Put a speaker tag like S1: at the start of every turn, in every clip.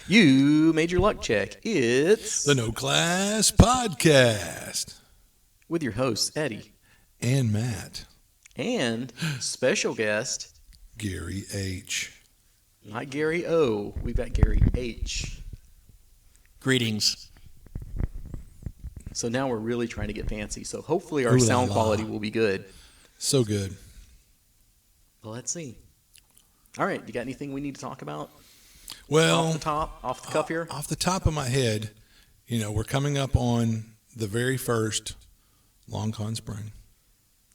S1: You made your luck check. It's
S2: The No Class Podcast
S1: with your hosts, Eddie.
S2: And Matt.
S1: And special guest,
S2: Garry H.
S1: Not Gary O. We've got Garry H.
S3: Greetings.
S1: So now we're really trying to get fancy. So hopefully our
S2: Ooh la
S1: sound
S2: la.
S1: quality will be good.
S2: So good.
S1: Well, let's see. All right, you got anything we need to talk about?
S2: Well,
S1: Off the cuff here?
S2: off the top of my head, we're coming up on the very first Long Con Spring.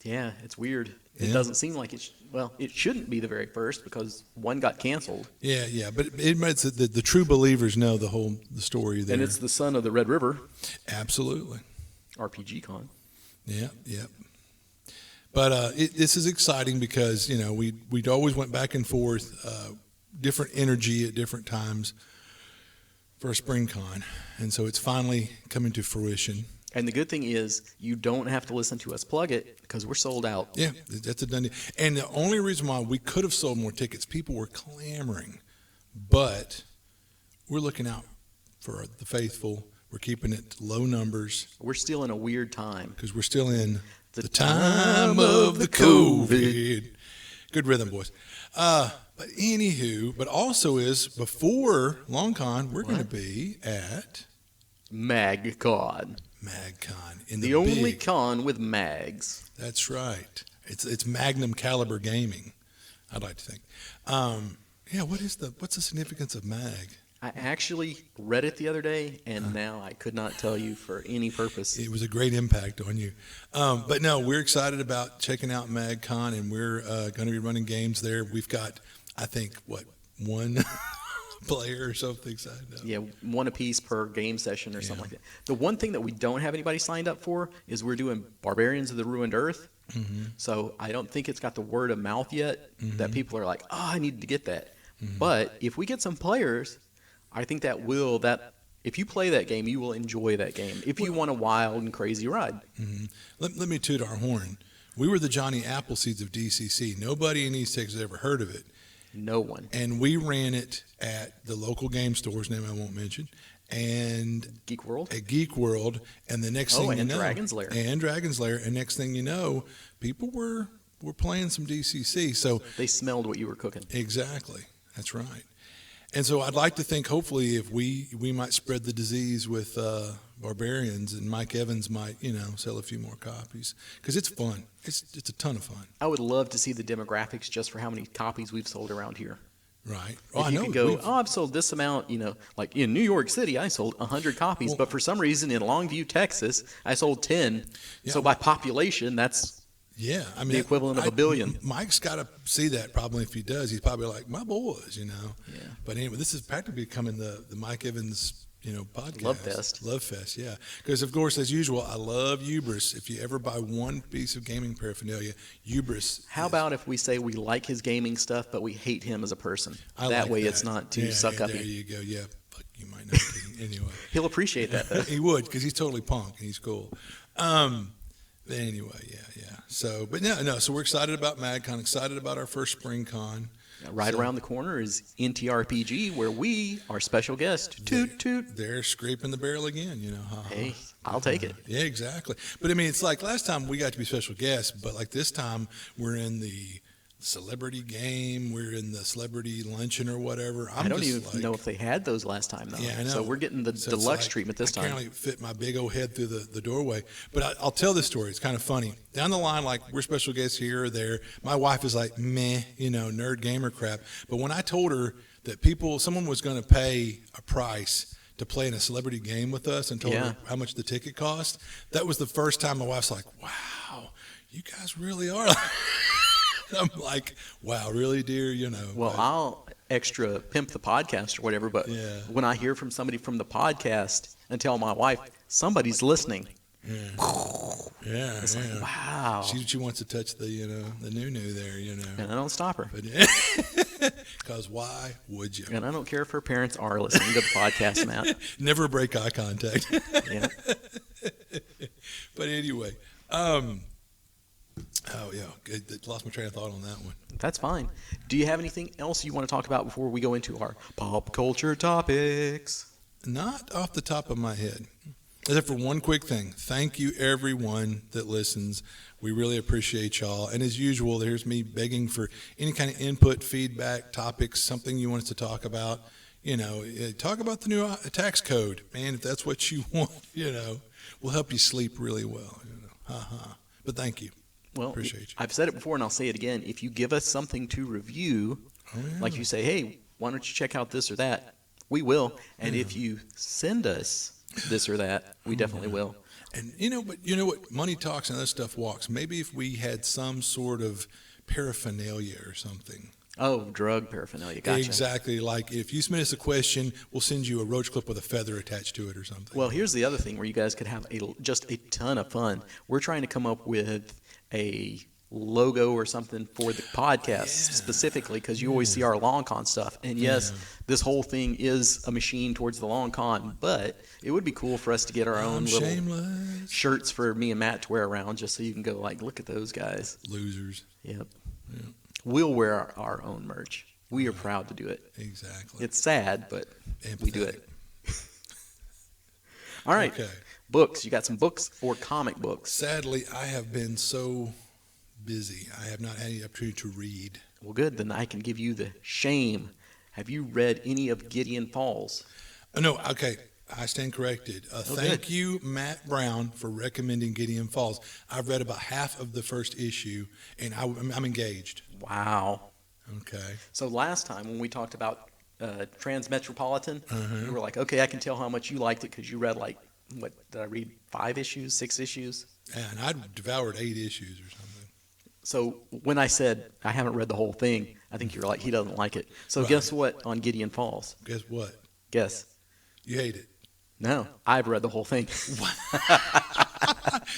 S1: Yeah, it's weird. It
S2: Yeah.
S1: doesn't seem like it shouldn't be the very first because one got canceled.
S2: Yeah, but it's the true believers know the story there.
S1: And it's the son of the Red River,
S2: Absolutely.
S1: RPG Con.
S2: Yeah. But this is exciting because we'd always went back and forth, different energy at different times for a spring con, and so it's finally coming to fruition.
S1: And the good thing is you don't have to listen to us plug it because we're sold out.
S2: Yeah, that's a done deal. And the only reason why we could have sold more tickets, people were clamoring, but we're looking out for the faithful. We're keeping it low numbers
S1: We're still in a weird time.
S2: because we're still in the time of the COVID. Good rhythm, boys. But anywho, but also is before Long Con, we're going to be at
S1: MagCon.
S2: MagCon in
S1: The only con with mags.
S2: That's right. It's Magnum caliber gaming, I'd like to think. What's the significance of mag?
S1: I actually read it the other day, and now I could not tell you for any purpose.
S2: It was a great impact on you. But no, we're excited about checking out MagCon, and we're going to be running games there. We've got, I think, one player or something signed up.
S1: Yeah, one apiece per game session or something like that. The one thing that we don't have anybody signed up for is we're doing Barbarians of the Ruined Earth.
S2: Mm-hmm.
S1: So I don't think it's got the word of mouth yet that people are like, I need to get that.
S2: Mm-hmm.
S1: But if we get some players, I think that if you play that game, you will enjoy that game. If you want a wild and crazy ride.
S2: Mm-hmm. Let me toot our horn. We were the Johnny Appleseeds of DCC. Nobody in East Texas ever heard of it.
S1: No one.
S2: And we ran it at the local game store's name I won't mention, and
S1: Geek World?
S2: at Geek World. And the next thing you
S1: and
S2: know,
S1: Dragon's Lair.
S2: And Dragon's Lair. And next thing you know, people were playing some DCC. So
S1: They smelled what you were cooking.
S2: exactly, that's right. And so I'd like to think, hopefully, if we might spread the disease with Barbarians, and Mike Evans might, sell a few more copies because it's fun. It's a ton of fun.
S1: I would love to see the demographics just for how many copies we've sold around here.
S2: Right.
S1: If you could go, I've sold this amount, like in New York City, I sold 100 copies, but for some reason in Longview, Texas, I sold 10.
S2: Yeah.
S1: So by population, that's
S2: Yeah, I mean
S1: the equivalent of a billion.
S2: Mike's got to see that probably. If he does, he's probably like, my boys,
S1: Yeah.
S2: But anyway, this is practically becoming the Mike Evans, podcast.
S1: Love Fest,
S2: yeah. Because of course, as usual, I love Hubris. If you ever buy one piece of gaming paraphernalia, Hubris.
S1: How about if we say we like his gaming stuff, but we hate him as a person? That way it's not too suck-uppy.
S2: There you go. Yeah, fuck, you might not be. Anyway.
S1: He'll appreciate that, though.
S2: He would, because he's totally punk and he's cool. But anyway, yeah. So, but no. So we're excited about MagCon, excited about our first spring con.
S1: Right around the corner is NTRPG, where we are special guest. Toot, toot.
S2: They're scraping the barrel again,
S1: Hey, I'll take it.
S2: Yeah, exactly. But I mean, it's like last time we got to be special guests, but like this time we're in the celebrity game, we're in the celebrity luncheon or whatever.
S1: I don't even know if they had those last time, though.
S2: Yeah, I know.
S1: So we're getting the
S2: So it's
S1: deluxe
S2: like,
S1: treatment this
S2: I
S1: time.
S2: can't really fit my big old head through the doorway. But I'll tell this story. It's kind of funny. Down the line, like we're special guests here or there. My wife is like, meh, nerd gamer crap. But when I told her that someone was going to pay a price to play in a celebrity game with us and told her how much the ticket cost, that was the first time my wife's like, wow, you guys really are. I'm like, wow, really, dear?
S1: Well, I'll extra pimp the podcast or whatever, but
S2: Yeah.
S1: when I hear from somebody from the podcast and tell my wife, somebody's listening.
S2: Yeah.
S1: It's like, wow.
S2: She wants to touch the new there,
S1: And I don't stop her.
S2: But because why would you?
S1: And I don't care if her parents are listening to the podcast, Matt.
S2: Never break eye contact.
S1: Yeah.
S2: But anyway, Oh yeah, good. Lost my train of thought on that one.
S1: That's fine. Do you have anything else you want to talk about before we go into our pop culture topics?
S2: Not off the top of my head. Except for one quick thing. Thank you, everyone that listens. We really appreciate y'all. And as usual, there's me begging for any kind of input, feedback, topics, something you want us to talk about. Talk about the new tax code, man. If that's what you want, we'll help you sleep really well. But thank you.
S1: Well,
S2: Appreciate you.
S1: I've said it before and I'll say it again. If you give us something to review, like you say, hey, why don't you check out this or that? We will. And if you send us this or that, we definitely will.
S2: And but you know what? Money talks and other stuff walks. Maybe if we had some sort of paraphernalia or something.
S1: Oh, drug paraphernalia. Gotcha.
S2: Exactly. Like if you submit us a question, we'll send you a roach clip with a feather attached to it or something.
S1: Well, here's the other thing where you guys could have just a ton of fun. We're trying to come up with a logo or something for the podcast specifically, because you always see our long con stuff. And yes, this whole thing is a machine towards the long con, but it would be cool for us to get our own little
S2: shameless
S1: shirts for me and Matt to wear around, just so you can go like, look at those guys.
S2: Losers.
S1: Yep. We'll wear our own merch. We are proud to do it.
S2: Exactly.
S1: It's sad, but we do it. All right.
S2: Okay.
S1: Books. You got some books or comic books?
S2: Sadly, I have been so busy. I have not had any opportunity to read.
S1: Well, good. Then I can give you the shame. Have you read any of Gideon Falls?
S2: No, okay. I stand corrected. Thank you, Matt Brown, for recommending Gideon Falls. I've read about half of the first issue, and I'm engaged.
S1: Wow.
S2: Okay.
S1: So last time when we talked about Transmetropolitan, you were like, okay, I can tell how much you liked it because you read like, what, did I read 5 issues, 6 issues?
S2: And I devoured 8 issues or something.
S1: So when I said I haven't read the whole thing, I think you were like, he doesn't like it. So guess what on Gideon Falls?
S2: Guess what?
S1: Guess.
S2: You hate it.
S1: No, I've read the whole thing.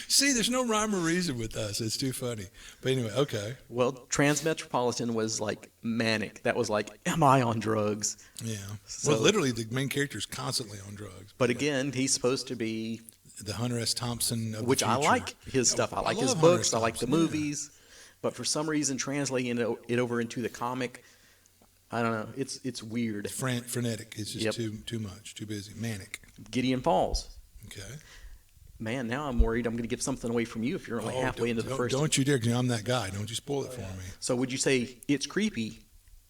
S2: See, there's no rhyme or reason with us. It's too funny. But anyway, okay.
S1: Well, Transmetropolitan was like manic. That was like, am I on drugs?
S2: Yeah.
S1: So-
S2: Well, literally, the main character is constantly on drugs.
S1: But again, he's supposed to be,
S2: The Hunter S. Thompson of
S1: which
S2: the
S1: I
S2: future.
S1: like his stuff. I like his
S2: love Hunter
S1: books.
S2: S.
S1: I like the
S2: Thompson, yeah.
S1: movies. But for some reason, translating it over into the comic, I don't know. It's weird.
S2: Frenetic. It's just
S1: Yep.
S2: too much, too busy. Manic.
S1: Gideon Falls.
S2: Okay.
S1: Man, now I'm worried I'm going to give something away from you if you're only halfway into the first.
S2: Don't you dare, 'cause I'm that guy. Don't you spoil it for me.
S1: So would you say it's creepy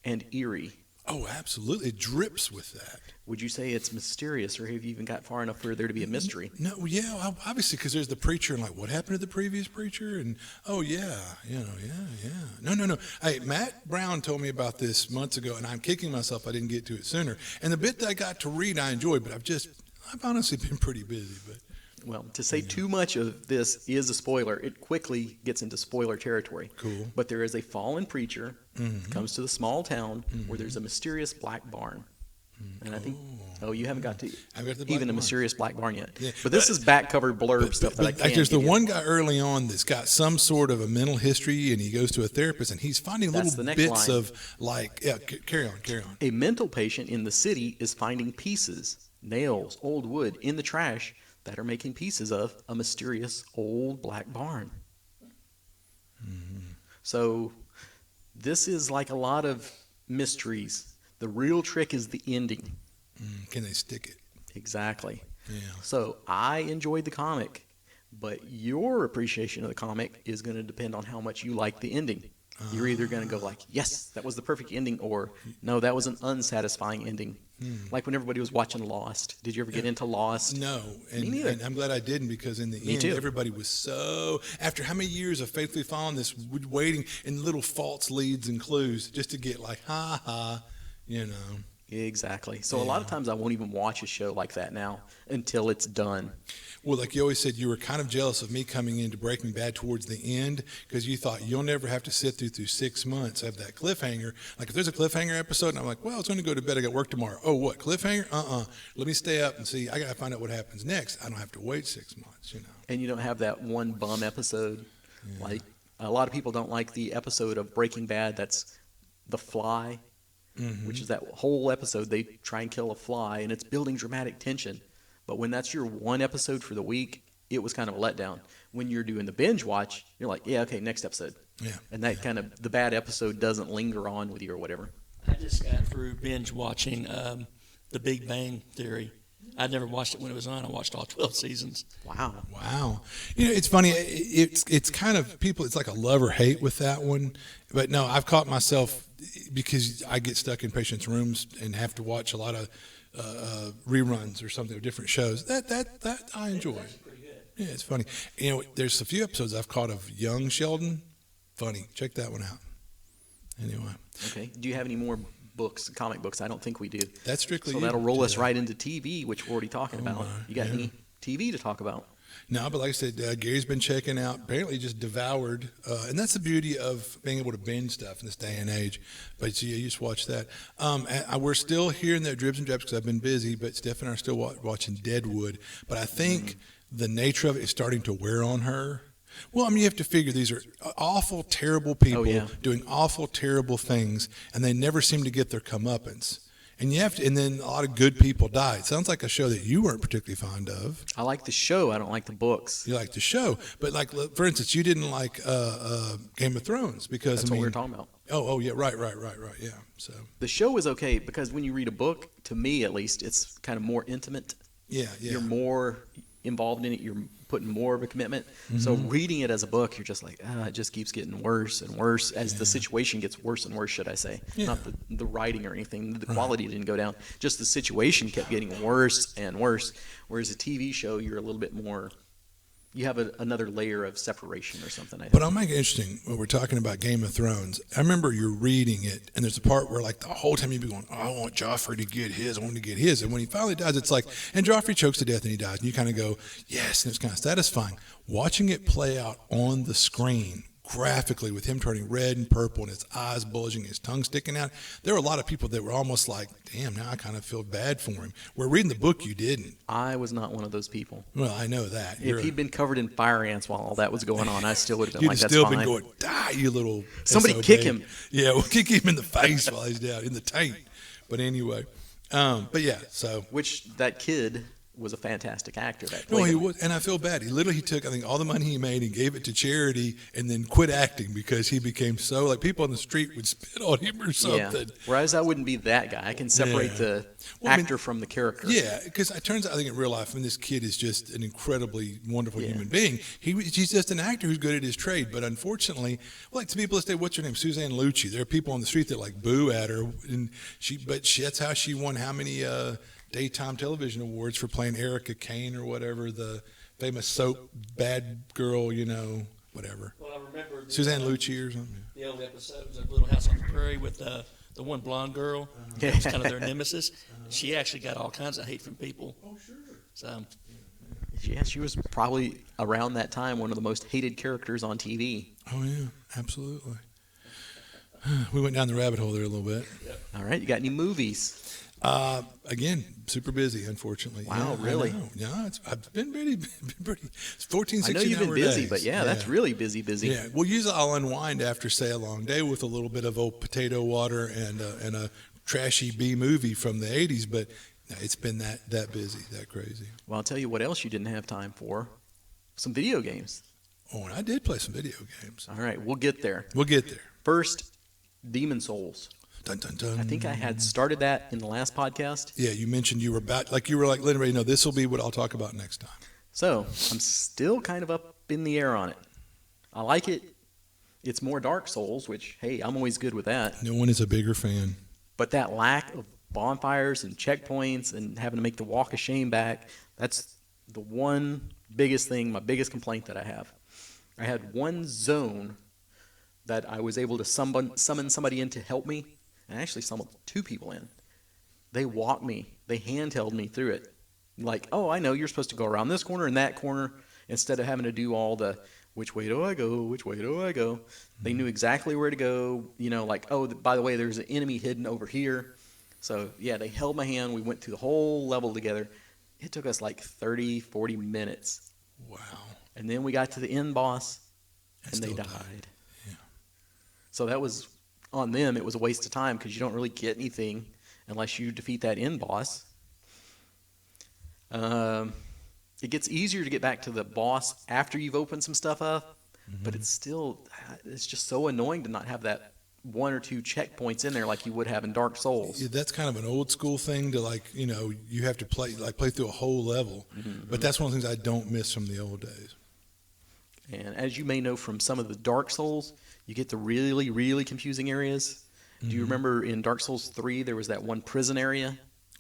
S1: and eerie?
S2: Oh, absolutely. It drips with that.
S1: Would you say it's mysterious, or have you even got far enough for there to be a mystery?
S2: No, yeah, obviously, because there's the preacher, and like, what happened to the previous preacher? And yeah. No. Hey, Matt Brown told me about this months ago, and I'm kicking myself I didn't get to it sooner. And the bit that I got to read, I enjoyed, but I've honestly been pretty busy. But
S1: Well, to say too much of this is a spoiler. It quickly gets into spoiler territory.
S2: Cool.
S1: But there is a fallen preacher comes to the small town where there's a mysterious black barn. And I think, you haven't got to
S2: I've got the black
S1: even a
S2: barn. mysterious
S1: mysterious black barn yet.
S2: Yeah,
S1: But this is back covered blurb stuff that I
S2: But
S1: can't
S2: like, there's the
S1: give you.
S2: one guy early on that's got some sort of a mental history, and he goes to a therapist, and he's finding
S1: That's
S2: little
S1: the next
S2: bits
S1: line.
S2: of like, carry on.
S1: A mental patient in the city is finding pieces, nails, old wood in the trash that are making pieces of a mysterious old black barn. So this is like a lot of mysteries. The real trick is the ending.
S2: Can they stick it?
S1: Exactly.
S2: Yeah.
S1: So I enjoyed the comic, but your appreciation of the comic is going to depend on how much you like the ending. You're either going to go like, yes, that was the perfect ending, or no, that was an unsatisfying ending. Like when everybody was watching Lost. Did you ever get into Lost?
S2: No,
S1: Me neither.
S2: and I'm glad I didn't, because in the
S1: Me
S2: end,
S1: too.
S2: everybody was so, after how many years of faithfully following this, waiting in little false leads and clues just to get like, you know.
S1: Exactly. So a lot of times I won't even watch a show like that now until it's done.
S2: Well, like you always said, you were kind of jealous of me coming into Breaking Bad towards the end, because you thought you'll never have to sit through 6 months of that cliffhanger. Like if there's a cliffhanger episode, and I'm like, well, it's going to go to bed. I got work tomorrow. Oh, what, cliffhanger? Let me stay up and see. I got to find out what happens next. I don't have to wait 6 months, you know.
S1: And you don't have that one bum episode. Like a lot of people don't like the episode of Breaking Bad that's The Fly, which is that whole episode they try and kill a fly, and it's building dramatic tension. But when that's your one episode for the week, it was kind of a letdown. When you're doing the binge watch, you're like, yeah, okay, next episode.
S2: Yeah.
S1: And that kind of, the bad episode doesn't linger on with you or whatever.
S3: I just got through binge watching The Big Bang Theory. I never watched it when it was on. I watched all 12 seasons.
S1: Wow.
S2: Wow. It's funny. It's kind of people. It's like a love or hate with that one. But no, I've caught myself because I get stuck in patients' rooms and have to watch a lot of reruns or something of different shows. That I enjoy. Yeah, it's funny. There's a few episodes I've caught of Young Sheldon. Funny. Check that one out. Anyway.
S1: Okay. Do you have any more books, comic books? I don't think we do.
S2: That's strictly
S1: so
S2: you.
S1: that'll roll us right into TV, which we're already talking about.
S2: My,
S1: You got any TV to talk about?
S2: No, but like I said, Gary's been checking out, apparently just devoured, and that's the beauty of being able to binge stuff in this day and age. But yeah, you just watch that. We're still hearing that dribs and drabs because I've been busy, but Steph and I are still watching Deadwood. But I think the nature of it is starting to wear on her. Well, I mean, you have to figure these are awful, terrible people doing awful, terrible things, and they never seem to get their comeuppance. And and then a lot of good people die. It sounds like a show that you weren't particularly fond of.
S1: I like the show. I don't like the books.
S2: You like the show, but like for instance, you didn't like Game of Thrones because
S1: That's what we were talking about.
S2: Oh yeah, right, yeah. So
S1: the show is okay because when you read a book, to me at least, it's kind of more intimate.
S2: Yeah.
S1: You're more involved in it. You're putting more of a commitment. So reading it as a book, you're just like, it just keeps getting worse and worse as the situation gets worse and worse, should I say.
S2: Yeah.
S1: Not the writing or anything. The quality didn't go down. Just the situation kept getting worse and worse. Whereas a TV show, you're a little bit more, you have another layer of separation or something, I think.
S2: But I'll make it interesting when we're talking about Game of Thrones. I remember you're reading it, and there's a part where, like, the whole time you'd be going, I want Joffrey to get his, I want him to get his. And when he finally dies, it's like, and Joffrey chokes to death and he dies. And you kind of go, yes, and it's kind of satisfying. Watching it play out on the screen, graphically, with him turning red and purple and his eyes bulging, his tongue sticking out, there were a lot of people that were almost like, damn, now I kind of feel bad for him. Where reading the book, you didn't.
S1: I was not one of those people.
S2: Well, I know that.
S1: If he'd been covered in fire ants while all that was going on, I still would have been
S2: You'd
S1: like,
S2: have
S1: that's
S2: still
S1: fine.
S2: been going, die, you little
S1: Somebody
S2: SOB.
S1: kick him.
S2: Yeah, we'll kick him in the face while he's down in the tank. But anyway, but yeah, so.
S1: Which that kid was a fantastic actor. That
S2: No,
S1: played
S2: he
S1: him.
S2: was, and I feel bad. He took, I think, all the money he made and gave it to charity, and then quit acting because he became so like people on the street would spit on him or something.
S1: Yeah. Whereas I wouldn't be that guy. I can separate the actor from the character.
S2: Yeah, because it turns out, I think in real life, when this kid is just an incredibly wonderful human being, he's just an actor who's good at his trade. But unfortunately, like to people that say, "What's her name?" Suzanne Lucci. There are people on the street that like boo at her, and that's how she won how many daytime television awards for playing Erica Kane or whatever, the famous soap bad girl, whatever.
S3: Well, I remember
S2: Suzanne Lucci or something.
S3: the old episodes of Little House on the Prairie with the one blonde girl. That was kind of their nemesis. She actually got all kinds of hate from people.
S2: Oh, sure.
S3: So
S1: Yeah, she was probably around that time one of the most hated characters on TV.
S2: Oh, yeah, absolutely. We went down the rabbit hole there a little bit.
S1: All right, you got any movies?
S2: Again, super busy, unfortunately.
S1: Wow,
S2: Yeah,
S1: really?
S2: I know. Yeah, I've been pretty. It's 14,
S1: I
S2: 16
S1: know you've been
S2: hour
S1: busy,
S2: days.
S1: but yeah, that's really busy.
S2: Yeah, well, usually I'll unwind after, say, a long day with a little bit of old potato water and a trashy B movie from the 80s, but no, it's been that busy, that crazy.
S1: Well, I'll tell you what else you didn't have time for. Some video games.
S2: Oh, and I did play some video games.
S1: All right, we'll get there.
S2: We'll get there.
S1: First, Demon Souls.
S2: Dun, dun, dun.
S1: I think I had started that in the last podcast.
S2: Yeah, you mentioned you were letting everybody know this will be what I'll talk about next time.
S1: So I'm still kind of up in the air on it. I like it. It's more Dark Souls, which, hey, I'm always good with that.
S2: No one is a bigger fan.
S1: But that lack of bonfires and checkpoints and having to make the walk of shame back, that's the one biggest thing, my biggest complaint that I have. I had one zone that I was able to summon somebody in to help me, and I actually summoned two people in. They walked me. They handheld me through it. Like, oh, I know you're supposed to go around this corner and that corner instead of having to do all the which way do I go, which way do I go. They knew exactly where to go. Like, oh, by the way, there's an enemy hidden over here. So, yeah, they held my hand. We went through the whole level together. It took us like 30, 40 minutes.
S2: Wow.
S1: And then we got to the end boss, and they
S2: still
S1: died.
S2: Yeah.
S1: So that was on them. It was a waste of time because you don't really get anything unless you defeat that end boss. it gets easier to get back to the boss after you've opened some stuff up, but it's just so annoying to not have that one or two checkpoints in there like you would have in Dark Souls.
S2: Yeah, that's kind of an old school thing to like, you have to play through a whole level. But that's one of the things I don't miss from the old days.
S1: And as you may know from some of the Dark Souls, you get the really, really confusing areas. Do you remember in Dark Souls 3 there was that one prison area?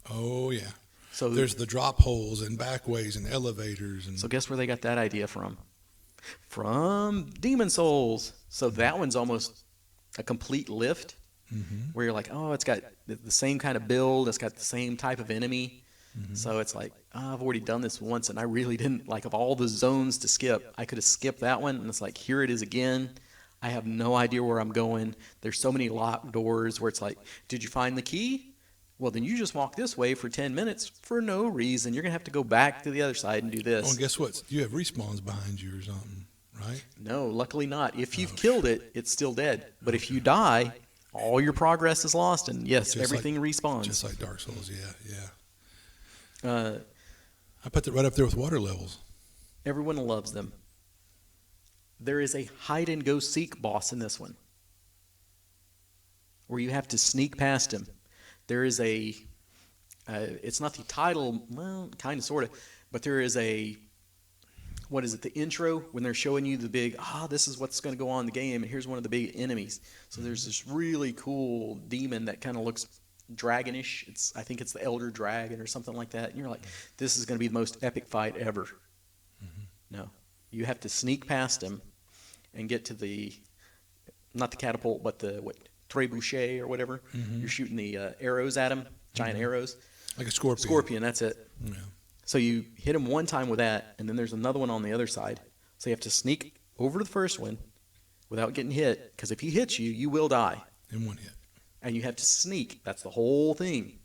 S2: Oh yeah.
S1: So
S2: There's the drop holes and backways and elevators and
S1: So guess where they got that idea from? From Demon Souls. So that one's almost a complete lift, where you're like, oh, it's got the same kind of build, it's got the same type of enemy. So it's like, oh, I've already done this once, and I really didn't, like, of all the zones to skip, I could have skipped that one, and it's like, here it is again. I have no idea where I'm going. There's so many locked doors where it's like, did you find the key? Well, then you just walk this way for 10 minutes for no reason. You're going to have to go back to the other side and do this.
S2: Oh, and guess what? You have respawns behind you or something, right?
S1: No, luckily not. If you've killed it, it's still dead. But if you die, all your progress is lost, and yes,
S2: Just
S1: everything respawns.
S2: Just like Dark Souls, yeah.
S1: Uh,
S2: I put that right up there with water levels.
S1: everyone loves them. There is a hide-and-go-seek boss in this one, where you have to sneak past him. There is a, it's not the title, well, kind of, sort of, but there is a, what is it, the intro, when they're showing you the big, this is what's going to go on in the game, and here's one of the big enemies. So there's this really cool demon that kind of looks dragonish. I think it's the Elder Dragon or something like that. And you're like, this is going to be the most epic fight ever. No. You have to sneak past him and get to the, not the catapult, but the, trebuchet or whatever. You're shooting the arrows at him, giant arrows.
S2: Like a scorpion.
S1: Scorpion, that's it.
S2: Yeah.
S1: So you hit him one time with that, and then there's another one on the other side. So you have to sneak over to the first one without getting hit, because if he hits you, you will die.
S2: In one hit.
S1: And you have to sneak. That's the whole thing.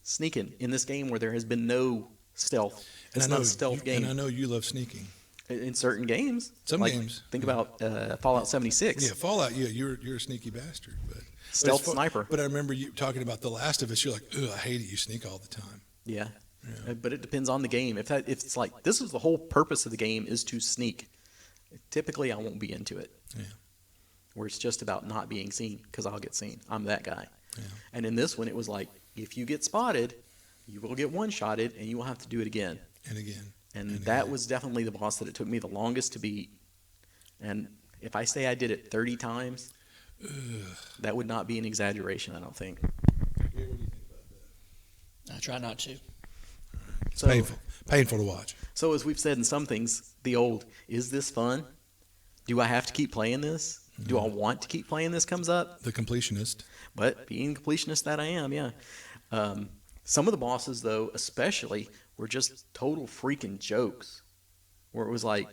S1: Sneaking in this game where there has been no stealth. It's not a stealth game.
S2: And I know you love sneaking.
S1: In certain games.
S2: Some
S1: like,
S2: games.
S1: Think about Fallout 76.
S2: Yeah, Fallout, you're a sneaky bastard. But
S1: Stealth
S2: it's
S1: sniper.
S2: But I remember you talking about The Last of Us. You're like, ugh, I hate it. You sneak all the time.
S1: Yeah. But it depends on the game. If it's like, this is the whole purpose of the game is to sneak, typically I won't be into it.
S2: Yeah.
S1: Where it's just about not being seen, because I'll get seen. I'm that guy.
S2: Yeah.
S1: And in this one, it was like, if you get spotted, you will get one-shotted, and you will have to do it again.
S2: And again.
S1: And that was definitely the boss that it took me the longest to beat. And if I say I did it 30 times, that would not be an exaggeration, I don't think.
S3: I try not to.
S2: It's
S1: So,
S2: painful to watch.
S1: So as we've said in some things, the old, is this fun? Do I have to keep playing this? Do I want to keep playing this comes up?
S2: The completionist.
S1: But being the completionist that I am, yeah. Some of the bosses, though, especially, were just total freaking jokes. Where it was like,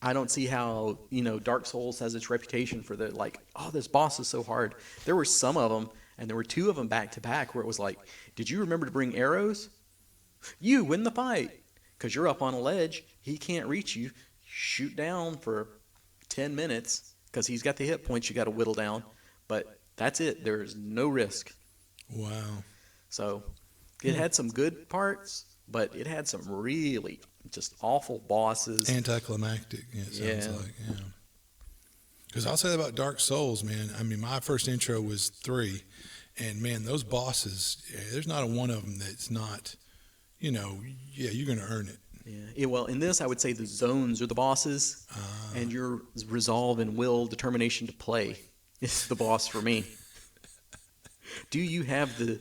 S1: I don't see how, Dark Souls has its reputation for the, like, oh, this boss is so hard. There were some of them, and there were two of them back to back, where it was like, did you remember to bring arrows? You win the fight. Because you're up on a ledge. He can't reach you. Shoot down for 10 minutes. Because he's got the hit points you got to whittle down. But that's it. There's no risk.
S2: Wow.
S1: So it had some good parts, but it had some really just awful bosses.
S2: Anticlimactic, it sounds like, yeah. Because I'll say that about Dark Souls, man. I mean, my first intro was 3, and man, those bosses, there's not a one of them that's not, you're going to earn it.
S1: Yeah. Well, in this, I would say the zones are the bosses, and your resolve and will, determination to play is the boss for me. Do you have the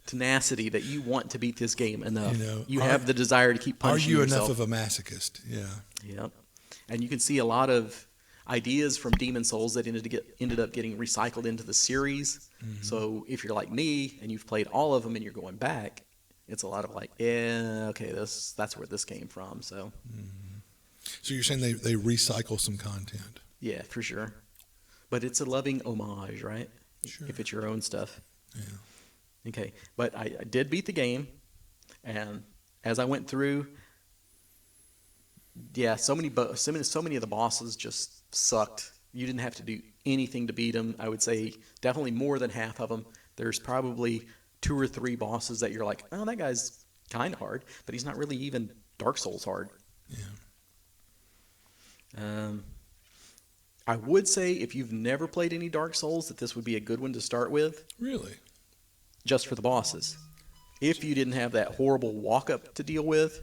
S1: tenacity that you want to beat this game enough? You have the desire to keep punching yourself.
S2: Are you enough of a masochist? Yeah.
S1: Yep. And you can see a lot of ideas from Demon Souls that ended up getting recycled into the series. So if you're like me and you've played all of them and you're going back, it's a lot of like, okay, that's where this came from. So.
S2: So you're saying they recycle some content?
S1: Yeah, for sure. But it's a loving homage, right?
S2: Sure.
S1: If it's your own stuff.
S2: Yeah.
S1: Okay, but I did beat the game, and as I went through, so many of the bosses just sucked. You didn't have to do anything to beat them. I would say definitely more than half of them. There's probably 2 or 3 bosses that you're like, oh, that guy's kind of hard, but he's not really even Dark Souls hard.
S2: Yeah.
S1: I would say if you've never played any Dark Souls, that this would be a good one to start with,
S2: Really?
S1: just for the bosses. If you didn't have that horrible walk-up to deal with,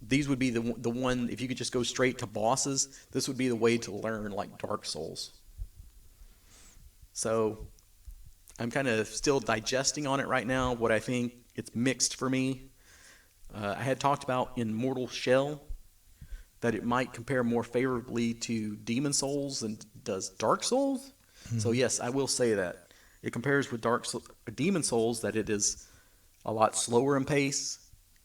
S1: these would be the one, if you could just go straight to bosses, this would be the way to learn like Dark Souls. So I'm kind of still digesting on it right now, what I think. It's mixed for me. I had talked about in Mortal Shell that it might compare more favorably to Demon Souls than does Dark Souls. So yes, I will say that. It compares with Demon Souls that it is a lot slower in pace.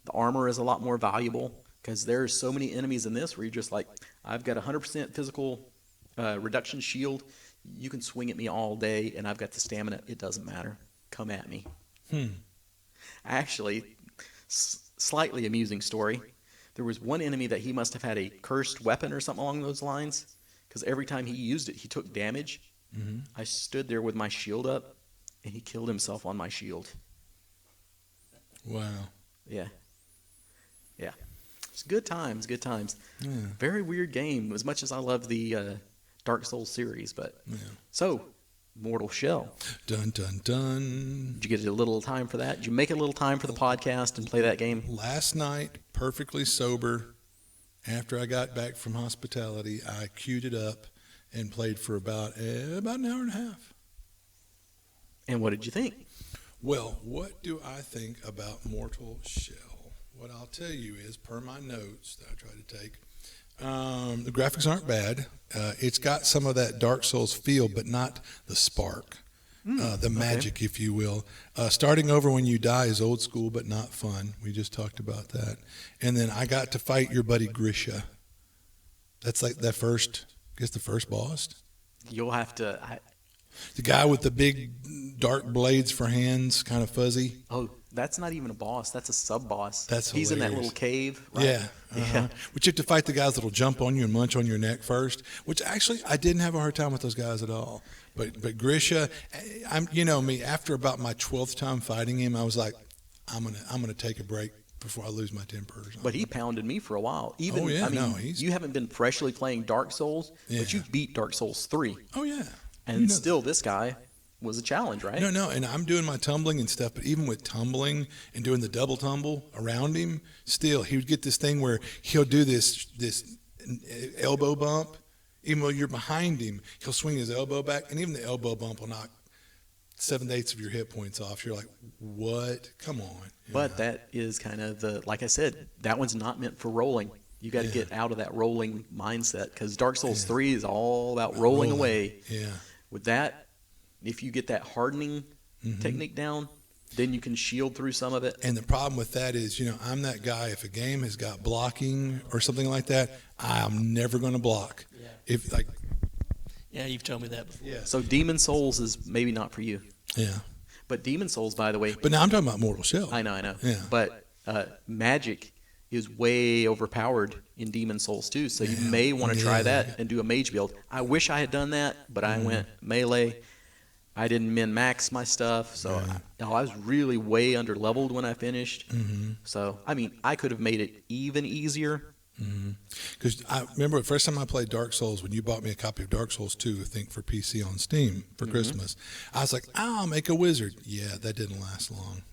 S1: The armor is a lot more valuable because there's so many enemies in this where you're just like, I've got 100% physical reduction shield. You can swing at me all day, and I've got the stamina. It doesn't matter. Come at me. Actually, slightly amusing story. There was one enemy that he must have had a cursed weapon or something along those lines, because every time he used it, he took damage. I stood there with my shield up, and he killed himself on my shield.
S2: Wow.
S1: Yeah. It's good times, good times.
S2: Yeah.
S1: Very weird game, as much as I love the Dark Souls series. But so, Mortal Shell.
S2: Dun, dun, dun.
S1: Did you get a little time for that? Did you make a little time for the podcast and play that game?
S2: Last night, perfectly sober, after I got back from hospitality, I queued it up and played for about an hour and a half.
S1: And what did you think?
S2: Well, what do I think about Mortal Shell? What I'll tell you is, per my notes that I tried to take, the graphics aren't bad. It's got some of that Dark Souls feel, but not the spark, the magic, if you will. Starting over when you die is old school, but not fun. We just talked about that. And then I got to fight your buddy Grisha. That's like that first, I guess the first boss.
S1: You'll have to...
S2: The guy with the big dark blades for hands, kind of fuzzy.
S1: Oh, that's not even a boss. That's a sub-boss.
S2: That's
S1: He's in that
S2: hilarious.
S1: little cave. Right?
S2: Yeah.
S1: Yeah.
S2: Which you have to fight the guys that'll jump on you and munch on your neck first. Which actually, I didn't have a hard time with those guys at all. But Grisha, you know me. After about my 12th time fighting him, I was like, I'm gonna take a break before I lose my temper or something.
S1: But he pounded me for a while. Even,
S2: Oh, yeah,
S1: I mean,
S2: no, he's-
S1: you haven't been freshly playing Dark Souls, but you beat Dark Souls 3.
S2: Oh yeah.
S1: And
S2: You know-
S1: still, this guy was a challenge, right?
S2: No, and I'm doing my tumbling and stuff, but even with tumbling and doing the double tumble around him, still he would get this thing where he'll do this elbow bump, even though you're behind him, he'll swing his elbow back, and even the elbow bump will knock 7/8 of your hit points off. You're like, what? Come on. You
S1: But
S2: know?
S1: that is kind of like I said, that one's not meant for rolling. You got to get out of that rolling mindset because Dark Souls 3 is all about rolling away.
S2: Yeah.
S1: With that, if you get that hardening technique down, then you can shield through some of it.
S2: And the problem with that is, I'm that guy. If a game has got blocking or something like that, I'm never going to block.
S3: Yeah.
S2: Yeah,
S3: you've told me that before.
S2: Yeah.
S1: So Demon Souls is maybe not for you.
S2: Yeah.
S1: But Demon Souls, by the way,
S2: But now I'm talking about Mortal Shell.
S1: I know.
S2: Yeah.
S1: But magic is way overpowered in Demon Souls too. So you may want to try that and do a mage build. I wish I had done that, but I went melee. I didn't min-max my stuff, so I was really way under-leveled when I finished. So, I mean, I could have made it even easier.
S2: Because I remember the first time I played Dark Souls, when you bought me a copy of Dark Souls 2, I think, for PC on Steam for Christmas, I was like, I'll make a wizard. Yeah, that didn't last long.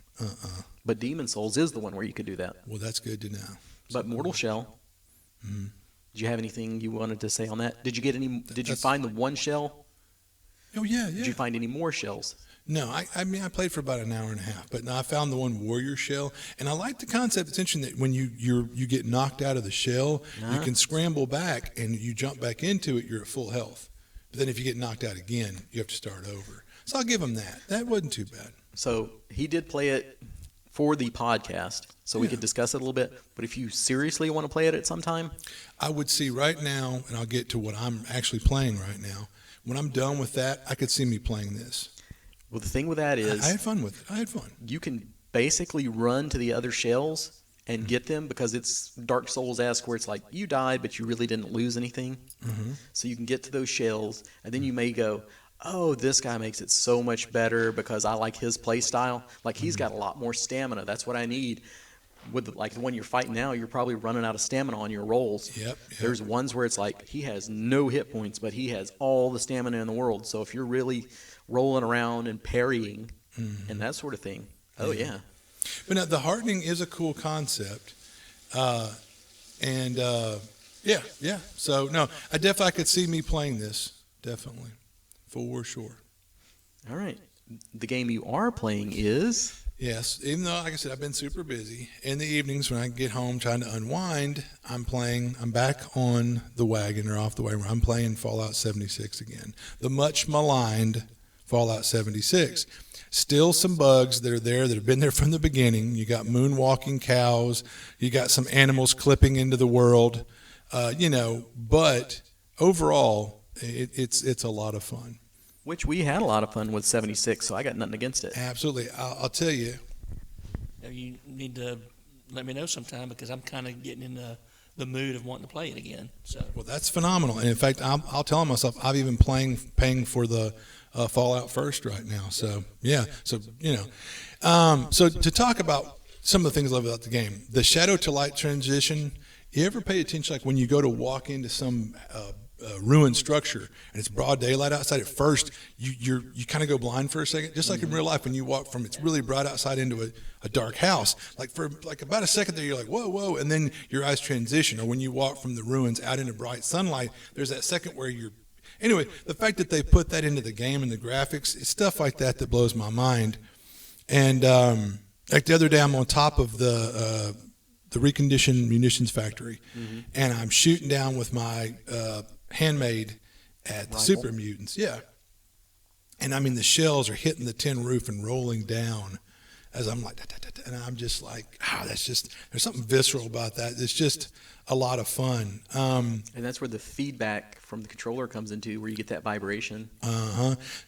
S1: But Demon Souls is the one where you could do that.
S2: Well, that's good to know.
S1: But Mortal Shell, did you have anything you wanted to say on that? Did you get any? Did you find the one shell?
S2: Oh, yeah.
S1: Did you find any more shells?
S2: No, I mean, I played for about an hour and a half, but I found the one warrior shell, and I like the concept. It's interesting that when you get knocked out of the shell, you can scramble back, and you jump back into it, you're at full health. But then if you get knocked out again, you have to start over. So I'll give him that. That wasn't too bad.
S1: So he did play it for the podcast, so we could discuss it a little bit. But if you seriously want to play it at some time,
S2: I would see right now, and I'll get to what I'm actually playing right now. When I'm done with that, I could see me playing this.
S1: well, the thing with that is
S2: I had fun with it. I had fun.
S1: you can basically run to the other shells and get them because it's Dark Souls-esque where it's like you died, but you really didn't lose anything. So you can get to those shells, and then you may go, oh, this guy makes it so much better because I like his play style. Like he's got a lot more stamina. That's what I need. with like the one you're fighting now, you're probably running out of stamina on your rolls.
S2: Yep.
S1: There's ones where it's like he has no hit points, but he has all the stamina in the world. So if you're really rolling around and parrying and that sort of thing, yeah.
S2: But now the hardening is a cool concept. Yeah. So no, I could see me playing this, definitely, for sure.
S1: All right. The game you are playing is?
S2: Yes, even though, like I said, I've been super busy. In the evenings when I get home trying to unwind, I'm back on the wagon or off the wagon. I'm playing Fallout 76 again. The much maligned Fallout 76. Still some bugs that are there that have been there from the beginning. You got moonwalking cows. You got some animals clipping into the world, but overall, it's a lot of fun.
S1: Which we had a lot of fun with 76, so I got nothing against it.
S2: Absolutely. I'll tell you.
S3: You need to let me know sometime because I'm kind of getting in the mood of wanting to play it again. So.
S2: Well, that's phenomenal. And in fact, I'll tell myself I've even paying for the Fallout First right now. So yeah. So so to talk about some of the things I love about the game, the shadow to light transition. You ever pay attention, like when you go to walk into some ruined structure and it's broad daylight outside? At first, you kind of go blind for a second, just like in real life when you walk from it's really bright outside into a dark house. Like for like about a second there, you're like whoa, and then your eyes transition. Or when you walk from the ruins out into bright sunlight, there's that second where you're. Anyway, the fact that they put that into the game and the graphics, it's stuff like that blows my mind. And like the other day, I'm on top of the reconditioned munitions factory, and I'm shooting down with my handmade at the Super Mutants. Yeah. And I mean, the shells are hitting the tin roof and rolling down as I'm like, and I'm just like, there's something visceral about that. It's just a lot of fun.
S1: And that's where the feedback from the controller comes into, where you get that vibration.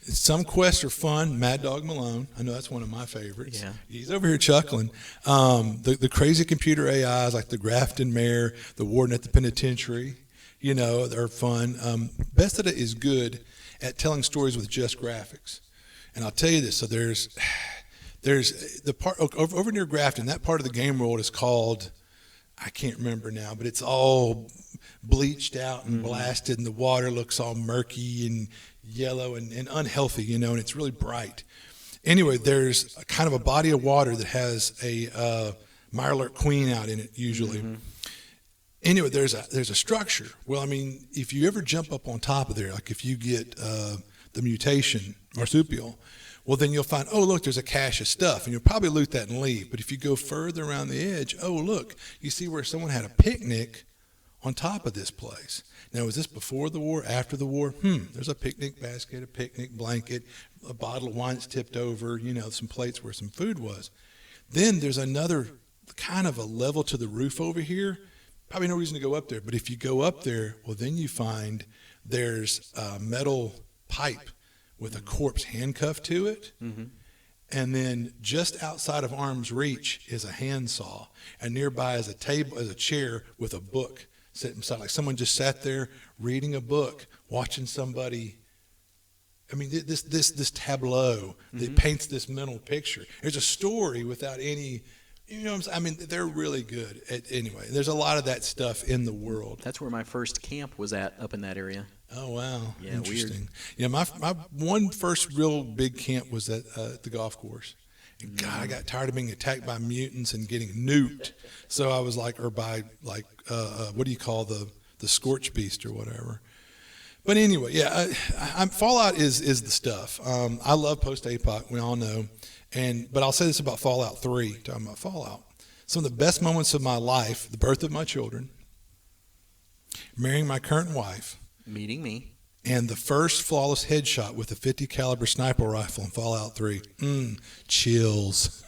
S2: Some quests are fun. Mad Dog Malone, I know that's one of my favorites.
S1: Yeah.
S2: He's over here chuckling. The crazy computer AIs like the Grafton Mayor, the warden at the penitentiary, they're fun. Bethesda is good at telling stories with just graphics. And I'll tell you this, so there's the part over near Grafton, that part of the game world is called, I can't remember now, but it's all bleached out and blasted, and the water looks all murky and yellow and unhealthy, and it's really bright. Anyway, there's a kind of a body of water that has a Mirelurk Queen out in it usually. Anyway, there's a structure. Well, I mean, if you ever jump up on top of there, like if you get the mutation marsupial, well, then you'll find, look, there's a cache of stuff, and you'll probably loot that and leave. But if you go further around the edge, look, you see where someone had a picnic on top of this place. Now, was this before the war, after the war? There's a picnic basket, a picnic blanket, a bottle of wine that's tipped over, some plates where some food was. Then there's another kind of a level to the roof over here. Probably no reason to go up there, but if you go up there, well, then you find there's a metal pipe with a corpse handcuffed to it. And then just outside of arm's reach is a handsaw, and nearby is a chair with a book sitting beside, like someone just sat there reading a book, watching somebody. I mean, this tableau that paints this mental picture. There's a story without any. I mean, they're really good. Anyway, there's a lot of that stuff in the world.
S1: That's where my first camp was up in that area.
S2: Oh, wow.
S1: Yeah,
S2: interesting. Yeah, my one first real big camp was at the golf course. And God, I got tired of being attacked by mutants and getting nuked. So I was like, or by what do you call the scorch beast or whatever. But anyway, yeah, Fallout is the stuff. I love post-apoc, we all know. But I'll say this about Fallout 3, talking about Fallout. Some of the best moments of my life, the birth of my children, marrying my current wife,
S1: meeting me,
S2: and the first flawless headshot with a 50 caliber sniper rifle in Fallout 3. Chills.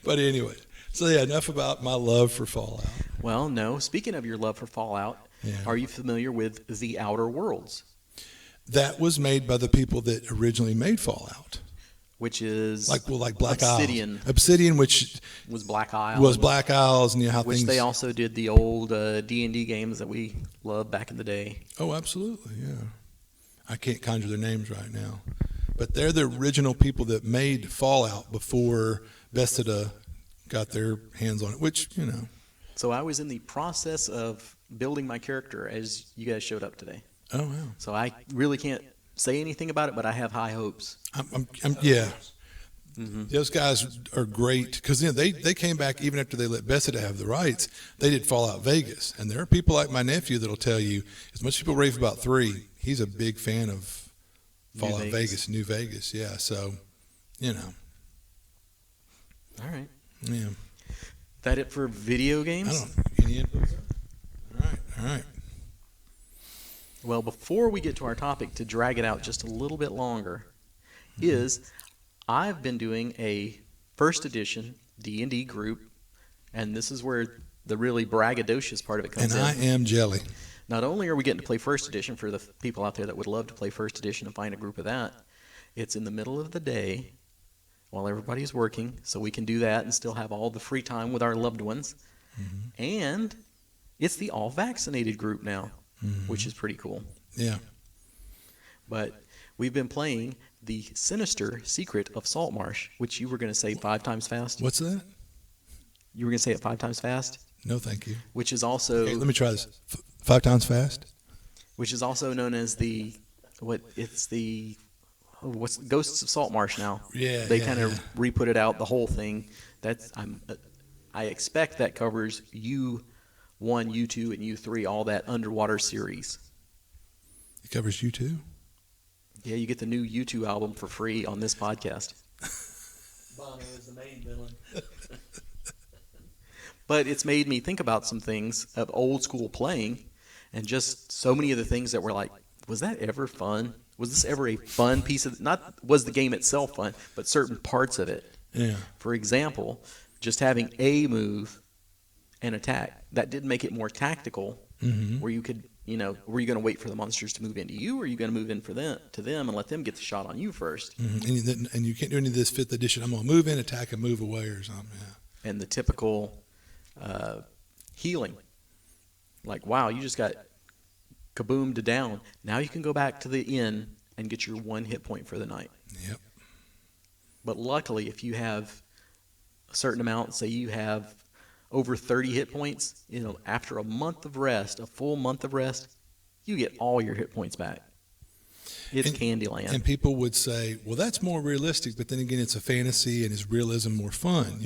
S2: But anyway, so yeah, enough about my love for Fallout.
S1: Well, no. Speaking of your love for Fallout, are you familiar with The Outer Worlds?
S2: That was made by the people that originally made Fallout.
S1: Which is
S2: like Black
S1: Obsidian.
S2: Isles. Obsidian, which
S1: was Black Isles.
S2: And how
S1: which
S2: things.
S1: They also did the old D&D games that we loved back in the day.
S2: Oh, absolutely, yeah. I can't conjure their names right now, but they're the original people that made Fallout before Bethesda got their hands on it, which, you know.
S1: So I was in the process of building my character as you guys showed up today.
S2: Oh, wow.
S1: So I really can't say anything about it, but I have high hopes.
S2: Yeah. Those guys are great because they came back even after they let Bethesda have the rights. They did Fallout Vegas, and there are people like my nephew that'll tell you as much as people rave about 3, he's a big fan of Fallout Vegas, New Vegas. Yeah, so you know.
S1: All right.
S2: Yeah.
S1: That it for video games?
S2: I don't. Any input? All right.
S1: Well, before we get to our topic, to drag it out just a little bit longer, is I've been doing a first edition D&D group, and this is where the really braggadocious part of it comes in.
S2: And I am jelly.
S1: Not only are we getting to play first edition for the people out there that would love to play first edition and find a group of that, it's in the middle of the day while everybody's working, so we can do that and still have all the free time with our loved ones. And it's the all-vaccinated group now, which is pretty cool.
S2: Yeah.
S1: But we've been playing the Sinister Secret of Saltmarsh, which you were going to say 5 times fast.
S2: What's that?
S1: You were going to say it 5 times fast?
S2: No, thank you.
S1: Which is also...
S2: Okay, let me try this. 5 times fast?
S1: Which is also known as the... What's Ghosts of Saltmarsh now?
S2: Yeah,
S1: They kind of re-put it out, the whole thing. I expect that covers U1, U2, and U3, all that underwater series.
S2: It covers you too?
S1: Yeah, you get the new U2 album for free on this podcast.
S3: Bono is the main villain.
S1: But it's made me think about some things of old school playing, and just so many of the things that were like, was that ever fun? Was this ever a fun piece of, not was the game itself fun, but certain parts of it.
S2: Yeah.
S1: For example, just having a move and attack, that did make it more tactical, where you could, were you going to wait for the monsters to move into you, or are you going to move in to them and let them get the shot on you first?
S2: And you can't do any of this 5th edition. I'm going to move in, attack, and move away or something. Yeah.
S1: And the typical healing. Like, wow, you just got kaboomed down. Now you can go back to the inn and get your 1 hit point for the night.
S2: Yep.
S1: But luckily, if you have a certain amount, say you have over 30 hit points, after a month of rest, a full month of rest, you get all your hit points back. It's Candyland.
S2: And people would say, well, that's more realistic, but then again, it's a fantasy and is realism more fun,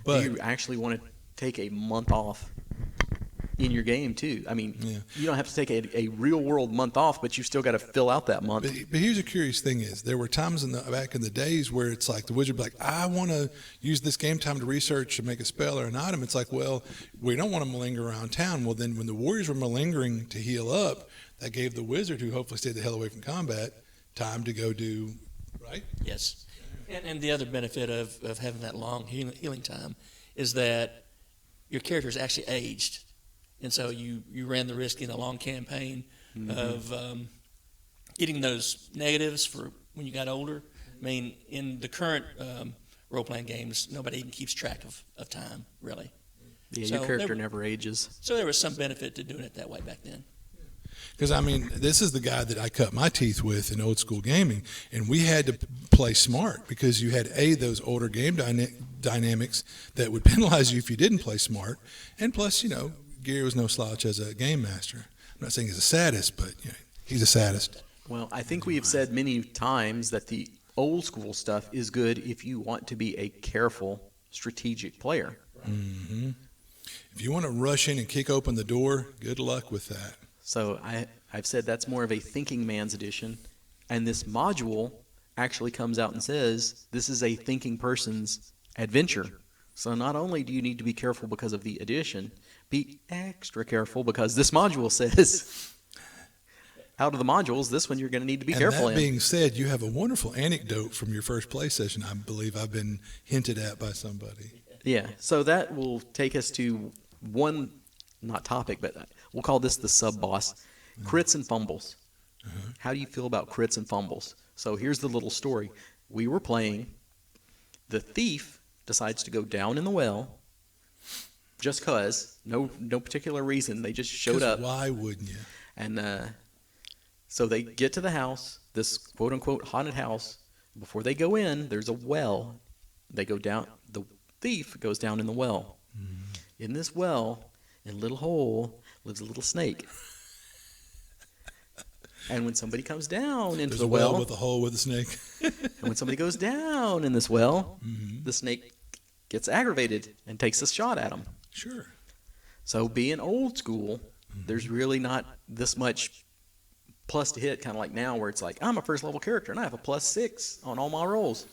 S2: But
S1: you actually want to take a month off in your game, too. I mean, you don't have to take a real-world month off, but you still got to fill out that month.
S2: But here's a curious thing is, there were times back in the days where it's like the wizard would be like, I want to use this game time to research and make a spell or an item. It's like, well, we don't want to malinger around town. Well, then when the warriors were malingering to heal up, that gave the wizard, who hopefully stayed the hell away from combat, time to go do, right?
S3: Yes. And the other benefit of having that long healing time is that your character is actually aged. And so you ran the risk in a long campaign of getting those negatives for when you got older. I mean, in the current role-playing games, nobody even keeps track of time, really.
S1: Yeah, so your character never ages.
S3: So there was some benefit to doing it that way back then.
S2: Because, this is the guy that I cut my teeth with in old school gaming, and we had to play smart because you had, those older game dynamics that would penalize you if you didn't play smart, and plus, Garry was no slouch as a game master. I'm not saying he's a sadist, but he's a sadist.
S1: Well, I think we have said many times that the old school stuff is good if you want to be a careful, strategic player.
S2: Mm-hmm. If you want to rush in and kick open the door, good luck with that.
S1: So I've said that's more of a thinking man's edition, and this module actually comes out and says this is a thinking person's adventure. So not only do you need to be careful because of the edition, be extra careful because this module says, out of the modules, this one you're going to need to be careful in.
S2: And that being said, you have a wonderful anecdote from your first play session, I believe I've been hinted at by somebody.
S1: Yeah, so that will take us to one, not topic, but we'll call this the sub-boss, crits and fumbles. How do you feel about crits and fumbles? So here's the little story. We were playing, the thief decides to go down in the well, just because, no particular reason. They just showed up.
S2: Why wouldn't you?
S1: And so they get to the house, this quote-unquote haunted house. Before they go in, there's a well. They go down. The thief goes down in the well. In this well, in a little hole, lives a little snake. And when somebody comes down into
S2: There's
S1: the
S2: a well
S1: well,
S2: with a hole with a snake.
S1: and when somebody goes down in this well, the snake gets aggravated and takes a shot at them.
S2: Sure.
S1: So being old school, there's really not this much plus to hit, kind of like now where it's like, I'm a first level character and I have a +6 on all my rolls.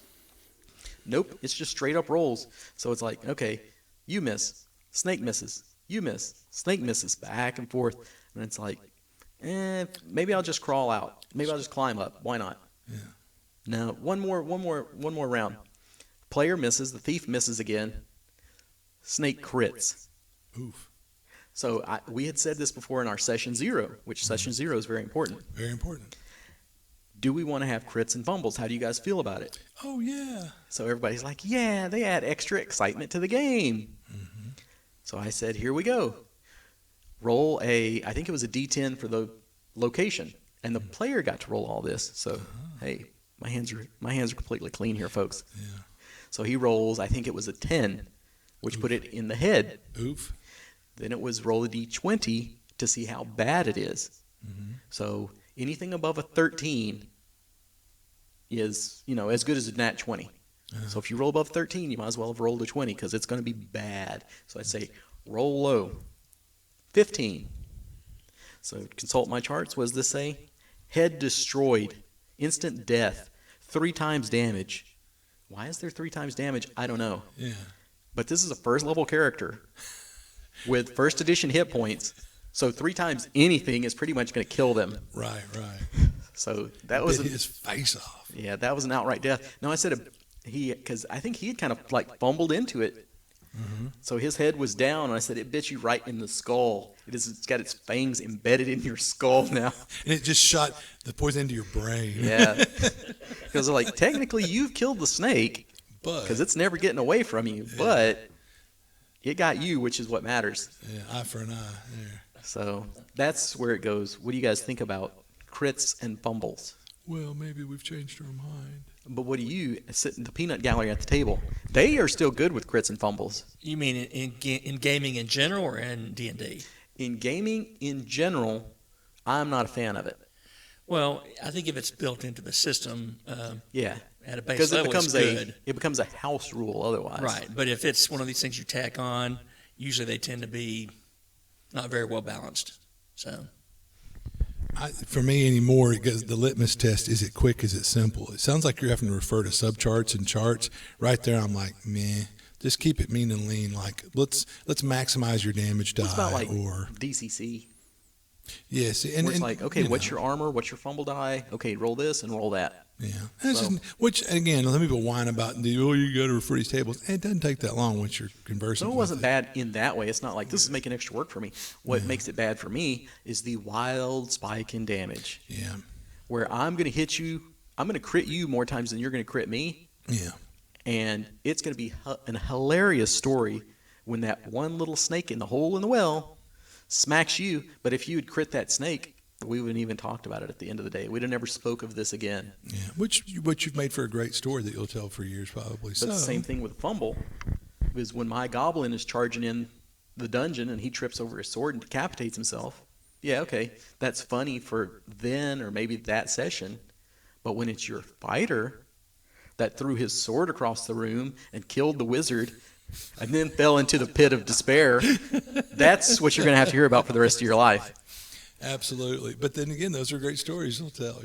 S1: Nope, it's just straight up rolls. So it's like, okay, you miss, snake misses, you miss, snake misses, back and forth. And it's like, maybe I'll just crawl out. Maybe I'll just climb up. Why not?
S2: Yeah.
S1: Now, one more round. Player misses, the thief misses again. Snake crits.
S2: Oof.
S1: So we had said this before in our session 0, which session 0 is very important.
S2: Very important.
S1: Do we want to have crits and fumbles? How do you guys feel about it?
S2: Oh, yeah.
S1: So everybody's like, yeah, they add extra excitement to the game. So I said, here we go. Roll I think it was a D10 for the location, and the player got to roll all this. So, hey, my hands are completely clean here, folks.
S2: Yeah.
S1: So he rolls, I think it was a 10, which put it in the head.
S2: Oof.
S1: Then it was roll a D20 to see how bad it is. So anything above a 13 is, as good as a nat 20. So if you roll above 13, you might as well have rolled a 20 because it's going to be bad. So I say roll low. 15. So consult my charts. What does this say? Head destroyed. Instant death. 3 times damage. Why is there 3 times damage? I don't know.
S2: Yeah.
S1: But this is a first level character with first edition hit points. So 3 times anything is pretty much going to kill them.
S2: Right.
S1: So that was
S2: Bit his face off.
S1: yeah, that was an outright death. No, I said because I think he had kind of like fumbled into it. So his head was down, and I said, it bit you right in the skull. It's got its fangs embedded in your skull now.
S2: And it just shot the poison into your brain.
S1: Yeah. Because like, technically, you've killed the snake
S2: But
S1: because it's never getting away from you, but it got you, which is what matters.
S2: yeah, eye for an eye. There.
S1: So that's where it goes. What do you guys think about crits and fumbles?
S2: Well, maybe we've changed our mind.
S1: But what do you, sitting the peanut gallery at the table, they are still good with crits and fumbles.
S3: You mean in gaming in general or in D&D?
S1: In gaming in general, I'm not a fan of it.
S3: Well, I think if it's built into the system
S1: Yeah.
S3: at a base
S1: Because
S3: level, it's good.
S1: it becomes a house rule otherwise.
S3: Right, but if it's one of these things you tack on, usually they tend to be not very well balanced. So
S2: For me anymore, it goes the litmus test: is it quick? Is it simple? It sounds like you're having to refer to subcharts and charts. Right there, I'm like, meh. Just keep it mean and lean. Like let's maximize your damage die.
S1: It's about like
S2: or
S1: DCC.
S2: yes,
S1: Where it's like, okay, what's your armor? What's your fumble die? Okay, roll this and roll that.
S2: Yeah. Which, again, let me be whine about, you got to refer these tables. It doesn't take that long once you're conversing.
S1: So it wasn't bad in that way. It's not like this is making extra work for me. What makes it bad for me is the wild spike in damage.
S2: Yeah.
S1: Where I'm going to hit you, I'm going to crit you more times than you're going to crit me.
S2: Yeah.
S1: And it's going to be a hilarious story when that one little snake in the hole in the well smacks you. But if you had crit that snake, we wouldn't even talked about it at the end of the day. We'd have never spoke of this again.
S2: Yeah. Which you've made for a great story that you'll tell for years probably.
S1: But the same thing with fumble is when my goblin is charging in the dungeon and he trips over his sword and decapitates himself. Yeah, okay, that's funny for then or maybe that session. But when it's your fighter that threw his sword across the room and killed the wizard and then fell into the pit of despair, that's what you're going to have to hear about for the rest of your life.
S2: Absolutely. But then again, those are great stories you'll tell,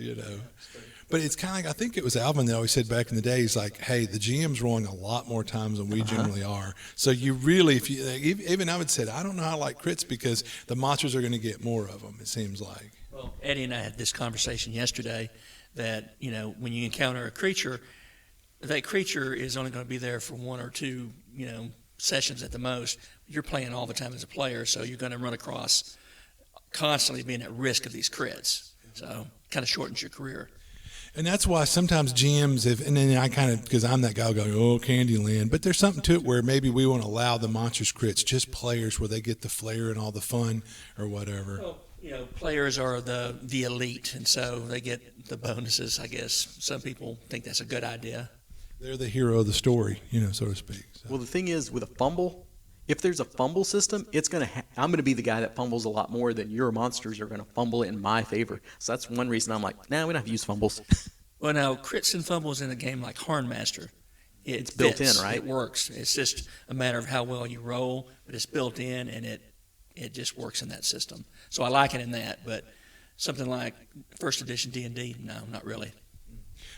S2: But it's kind of like, I think it was Alvin that always said back in the day, he's like, hey, the GM's rolling a lot more times than we generally are. So you really, even I would say, I don't know how I like crits because the monsters are going to get more of them, it seems like.
S3: well, Eddie and I had this conversation yesterday that, when you encounter a creature, that creature is only going to be there for 1 or 2, sessions at the most. You're playing all the time as a player, so you're going to run across constantly being at risk of these crits. So kind of shortens your career.
S2: And that's why sometimes GMs, and then I kind of, because I'm that guy going, oh, Candyland. But there's something to it where maybe we won't allow the monsters crits, just players where they get the flair and all the fun or whatever.
S3: Well, players are the elite, and so they get the bonuses, I guess. Some people think that's a good idea.
S2: They're the hero of the story, so to speak. So.
S1: Well, the thing is, with a fumble, if there's a fumble system, I'm gonna be the guy that fumbles a lot more than your monsters are gonna fumble it in my favor. So that's one reason I'm like, nah, we don't have to use fumbles.
S3: Well, now crits and fumbles in a game like Hornmaster, it's
S1: built
S3: fits.
S1: in, right?
S3: It works. It's just a matter of how well you roll, but it's built in, and it just works in that system. So I like it in that, but something like first edition D&D, no, not really.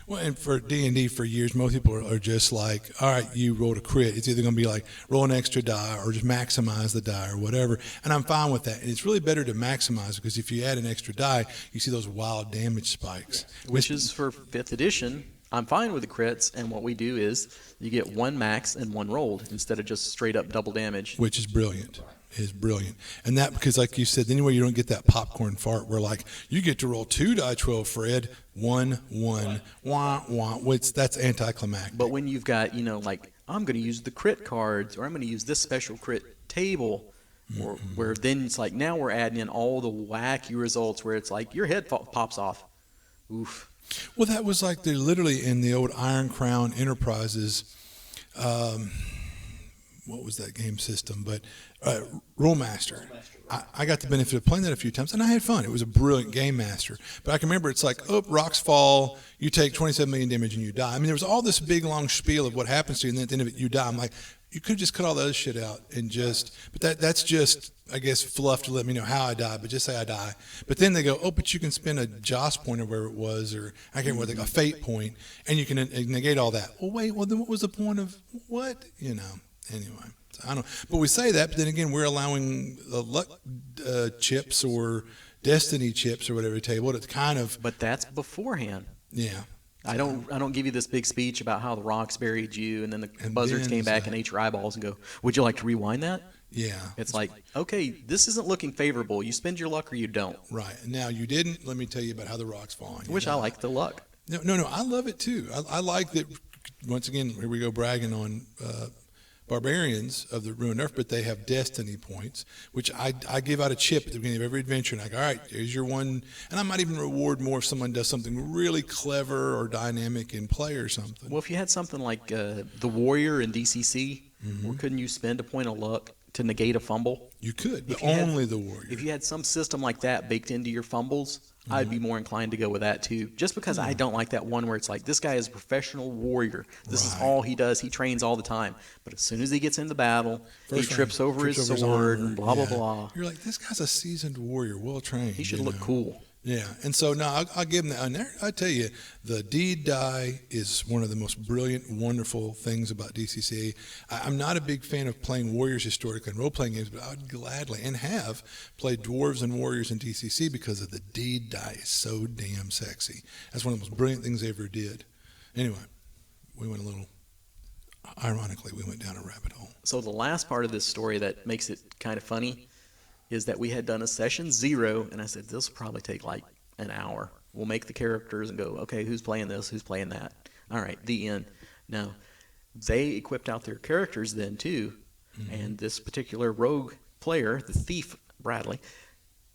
S2: Well, and for D&D for years, most people are just like, all right, you rolled a crit. It's either going to be like roll an extra die or just maximize the die or whatever. And I'm fine with that. And it's really better to maximize because if you add an extra die, you see those wild damage spikes.
S1: Which is for 5th edition. I'm fine with the crits, and what we do is you get one max and one rolled instead of just straight up double damage.
S2: Which is brilliant. Is brilliant. And that because, like you said, anyway, you don't get that popcorn fart where, like, you get to roll 2 die 12, Fred, 1, 1, wah, wah. That's anticlimactic.
S1: But when you've got, like, I'm going to use the crit cards, or I'm going to use this special crit table, or where then it's like now we're adding in all the wacky results where it's like your head pops off. Oof.
S2: Well, that was like they're literally in the old Iron Crown Enterprises. What was that game system? But Rollmaster. I got the benefit of playing that a few times, and I had fun. It was a brilliant game master. But I can remember it's like, rocks fall, you take 27 million damage, and you die. I mean, there was all this big, long spiel of what happens to you, and then at the end of it, you die. I'm like, you could have just cut all the other shit out and just – but that's just, I guess, fluff to let me know how I die, but just say I die. But then they go, but you can spend a Joss point or where it was, or I can't remember, a fate point, and you can negate all that. Well, wait, then what was the point of what? Anyway. I don't. But we say that, but then again, we're allowing luck chips or destiny chips or whatever table to kind of.
S1: But that's beforehand.
S2: Yeah.
S1: I don't give you this big speech about how the rocks buried you, and then the buzzards came back and ate your eyeballs and go, would you like to rewind that?
S2: Yeah.
S1: It's like, okay, this isn't looking favorable. You spend your luck or you don't.
S2: Right. Now you didn't. Let me tell you about how the rocks fall.
S1: Which I like the luck.
S2: No. I love it too. I like that. Once again, here we go bragging on. Barbarians of the Ruined Earth, but they have destiny points, which I give out a chip at the beginning of every adventure, and I go, all right, here's your one, and I might even reward more if someone does something really clever or dynamic in play or something.
S1: Well, if you had something like the Warrior in DCC, or couldn't you spend a point of luck to negate a fumble?
S2: You could, but only the Warrior.
S1: If you had some system like that baked into your fumbles, I'd be more inclined to go with that too. Just because I don't like that one where it's like, this guy is a professional warrior. This is all he does. He trains all the time. But as soon as he gets into battle, he trips over his sword and blah, blah, blah.
S2: You're like, this guy's a seasoned warrior, well trained.
S1: He should look cool.
S2: Yeah, and so now I'll give him that. And there, I tell you, the deed die is one of the most brilliant, wonderful things about DCC. I'm not a big fan of playing warriors historically in role-playing games, but I would gladly and have played dwarves and warriors in DCC because of the deed die is so damn sexy. That's one of the most brilliant things they ever did. Anyway, we went ironically, we went down a rabbit hole.
S1: So the last part of this story that makes it kind of funny is that we had done a session 0, and I said, this will probably take like an hour. We'll make the characters and go, okay, who's playing this, who's playing that? All right, the end. Now, they equipped out their characters then too, and this particular rogue player, the thief, Bradley,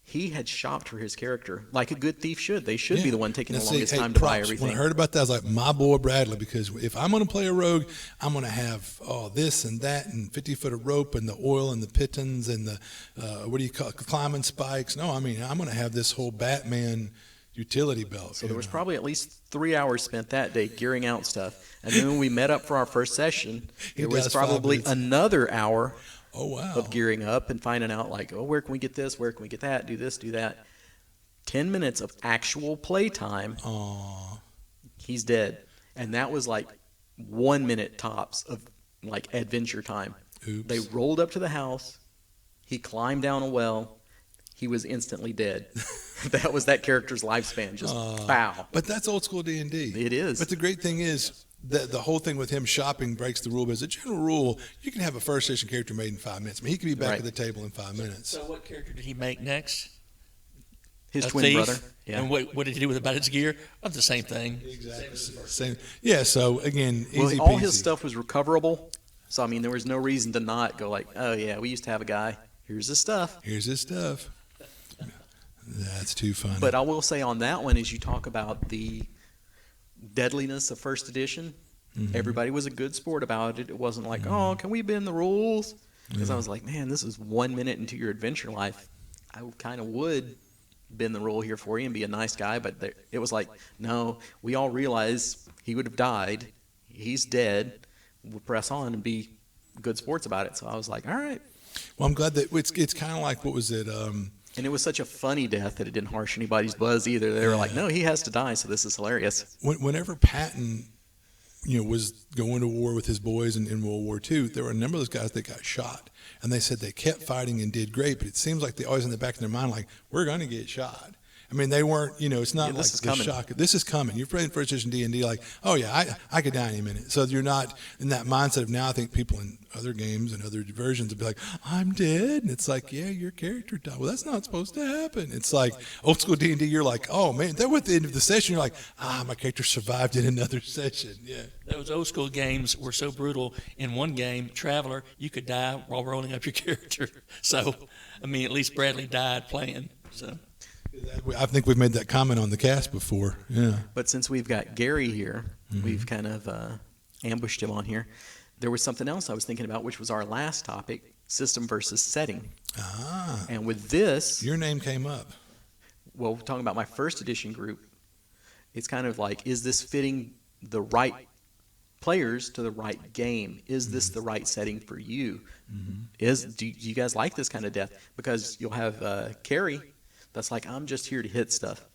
S1: he had shopped for his character like a good thief should. They should be the one taking the longest time to buy everything.
S2: When I heard about that, I was like, my boy Bradley, because if I'm going to play a rogue, I'm going to have this and that and 50 foot of rope and the oil and the pitons and the climbing spikes. No, I mean, I'm going to have this whole Batman utility belt.
S1: So there was probably at least 3 hours spent that day gearing out stuff. And then when we met up for our first session, there was probably another hour of gearing up and finding out like, where can we get this? Where can we get that? Do this, do that. 10 minutes of actual play time. He's dead. And that was like 1 minute tops of like adventure time.
S2: Oops.
S1: They rolled up to the house. He climbed down a well. He was instantly dead. That was that character's lifespan. Just bow.
S2: But that's old school D&D.
S1: It is.
S2: But the great thing is, the whole thing with him shopping breaks the rule. But as a general rule, you can have a first edition character made in 5 minutes. I mean, he could be back at the table in 5 minutes.
S3: So what character did he make next?
S1: His
S3: a
S1: twin
S3: thief?
S1: brother. Yeah.
S3: And what did he do with about his gear? Not the same thing.
S2: Exactly. Same. Yeah. So again, easy
S1: all
S2: peasy.
S1: his stuff was recoverable. So I mean, there was no reason to not go like, oh yeah, we used to have a guy. Here's his stuff.
S2: Here's his stuff. That's too funny.
S1: But I will say on that one, as you talk about the deadliness of first edition, Everybody was a good sport about it. It wasn't like, oh, can we bend the rules? Because I was like, man, this is 1 minute into your adventure life. I kind of would bend the rule here for you and be a nice guy, but it was like, no, we all realize he would have died. He's dead. We'll press on and be good sports about it. So I was like, all right.
S2: Well, I'm glad that it's kind of like, what was it?
S1: And it was such a funny death that it didn't harsh anybody's buzz either. They were like, no, he has to die, so this is hilarious.
S2: Whenever Patton, was going to war with his boys in World War II, there were a number of those guys that got shot. And they said they kept fighting and did great, but it seems like they always in the back of their mind, like, we're going to get shot. I mean, they weren't, it's not like the shock. This is coming. You're playing first edition D&D like, oh, yeah, I could die in a minute. So you're not in that mindset of now. I think people in other games and other versions would be like, I'm dead. And it's like, yeah, your character died. Well, that's not supposed to happen. It's like old school D&D, you're like, oh, man. Then at the end of the session, you're like, my character survived in another session. Yeah.
S3: Those old school games were so brutal. In one game, Traveler, you could die while rolling up your character. So, I mean, at least Bradley died playing. So.
S2: I think we've made that comment on the cast before. Yeah.
S1: But since we've got Garry here, we've kind of ambushed him on here. There was something else I was thinking about, which was our last topic, system versus setting. And with this,
S2: your name came up.
S1: Well, talking about my first edition group, it's kind of like, is this fitting the right players to the right game? Is this the right setting for you? Do you guys like this kind of death? Because you'll have Carrie. That's like, I'm just here to hit stuff.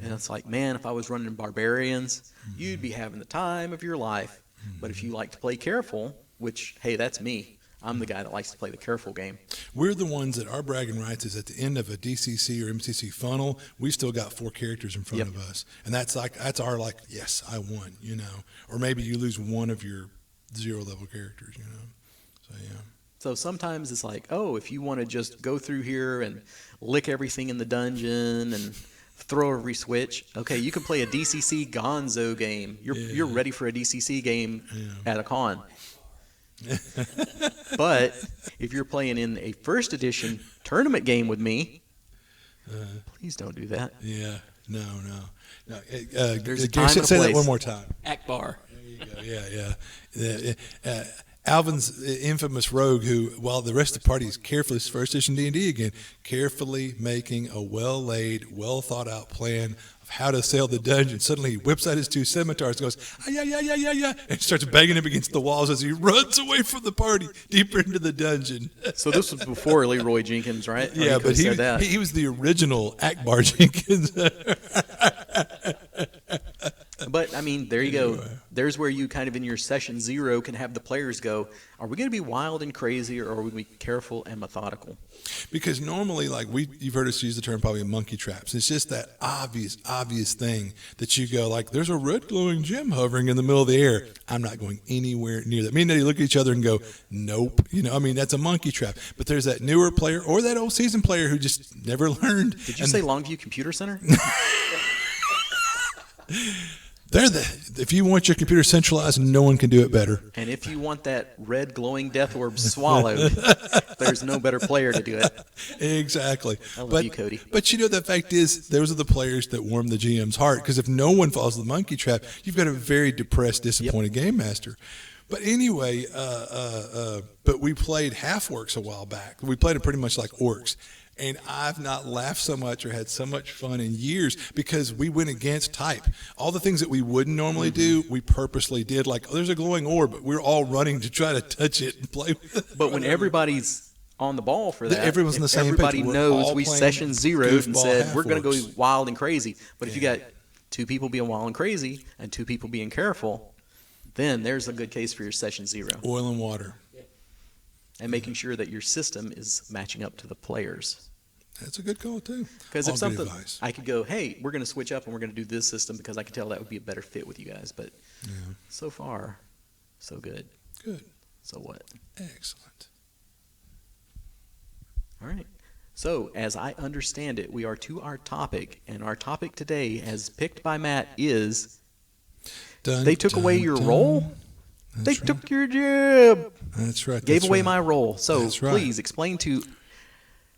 S1: And it's like, man, if I was running barbarians, you'd be having the time of your life. But if you like to play careful, which, hey, that's me. I'm the guy that likes to play the careful game.
S2: We're the ones that our bragging rights is at the end of a DCC or MCC funnel, we've still got 4 characters in front of us. And that's our yes, I won, Or maybe you lose one of your 0 level characters, So, yeah.
S1: So sometimes it's like, oh, if you want to just go through here and lick everything in the dungeon and throw every switch, okay, you can play a DCC Gonzo game. You're ready for a DCC game at a con. But if you're playing in a first edition tournament game with me, please don't do that.
S2: Yeah, no.
S1: There's a time and a
S2: say
S1: place.
S2: That one more time.
S3: Akbar.
S2: There you go. Yeah. Alvin's infamous rogue who, while the rest of the party is carefully, first edition D&D again, carefully making a well-laid, well-thought-out plan of how to sail the dungeon. Suddenly he whips out his 2 scimitars and goes, yeah, and starts banging him against the walls as he runs away from the party deeper into the dungeon.
S1: So this was before Leroy Jenkins, right?
S2: Yeah, but he was the original Akbar Jenkins.
S1: But, I mean, there you go. There's where you kind of in your session 0 can have the players go, are we going to be wild and crazy or are we going to be careful and methodical?
S2: Because normally, you've heard us use the term probably monkey traps. It's just that obvious thing that you go, like, there's a red glowing gem hovering in the middle of the air. I'm not going anywhere near that. Me and Eddie look at each other and go, nope. That's a monkey trap. But there's that newer player or that old seasoned player who just never learned.
S1: Did you say Longview Computer Center?
S2: If you want your computer centralized, no one can do it better.
S1: And if you want that red glowing death orb swallowed, there's no better player to do it.
S2: Exactly.
S1: I love you, Cody.
S2: But the fact is, those are the players that warm the GM's heart. Because if no one falls the monkey trap, you've got a very depressed, disappointed game master. But anyway, but we played half orcs a while back. We played it pretty much like orcs. And I've not laughed so much or had so much fun in years because we went against type. All the things that we wouldn't normally do, we purposely did. Like, there's a glowing orb, but we're all running to try to touch it and play with it.
S1: But when everybody's on the ball for that,
S2: everyone's on the same
S1: everybody
S2: page.
S1: knows we session 0'd and said, we're going to go
S2: half-orcs.
S1: wild and crazy. But if you got 2 people being wild and crazy and 2 people being careful, then there's a good case for your session 0.
S2: Oil and water.
S1: And making sure that your system is matching up to the players.
S2: That's a good call, too.
S1: Because if something, I could go, hey, we're going to switch up and we're going to do this system because I can tell that would be a better fit with you guys. But so far, so good.
S2: Good.
S1: So what?
S2: Excellent.
S1: All right. So as I understand it, we are to our topic. And our topic today, as picked by Matt, is they took away your role? They took your job.
S2: That's right.
S1: Gave away my role. So
S2: That's right.
S1: please explain to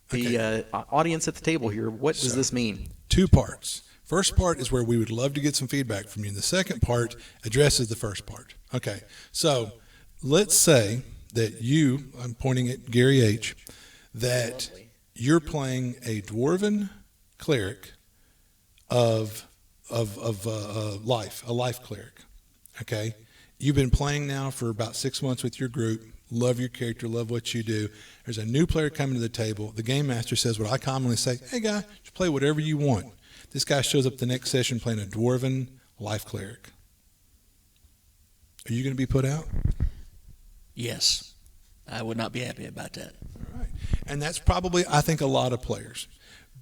S1: the audience at the table here, what does this mean?
S2: 2 parts. First part is where we would love to get some feedback from you. And the second part addresses the first part. Okay, so let's say that I'm pointing at Gary H., that you're playing a dwarven cleric of life, a life cleric. Okay, you've been playing now for about 6 months with your group. Love your character, love what you do. There's a new player coming to the table. The game master says what I commonly say: "Hey, guy, just play whatever you want." This guy shows up the next session playing a dwarven life cleric. Are you going to be put out?
S3: Yes. I would not be happy about that.
S2: All right. And that's probably, I think, a lot of players.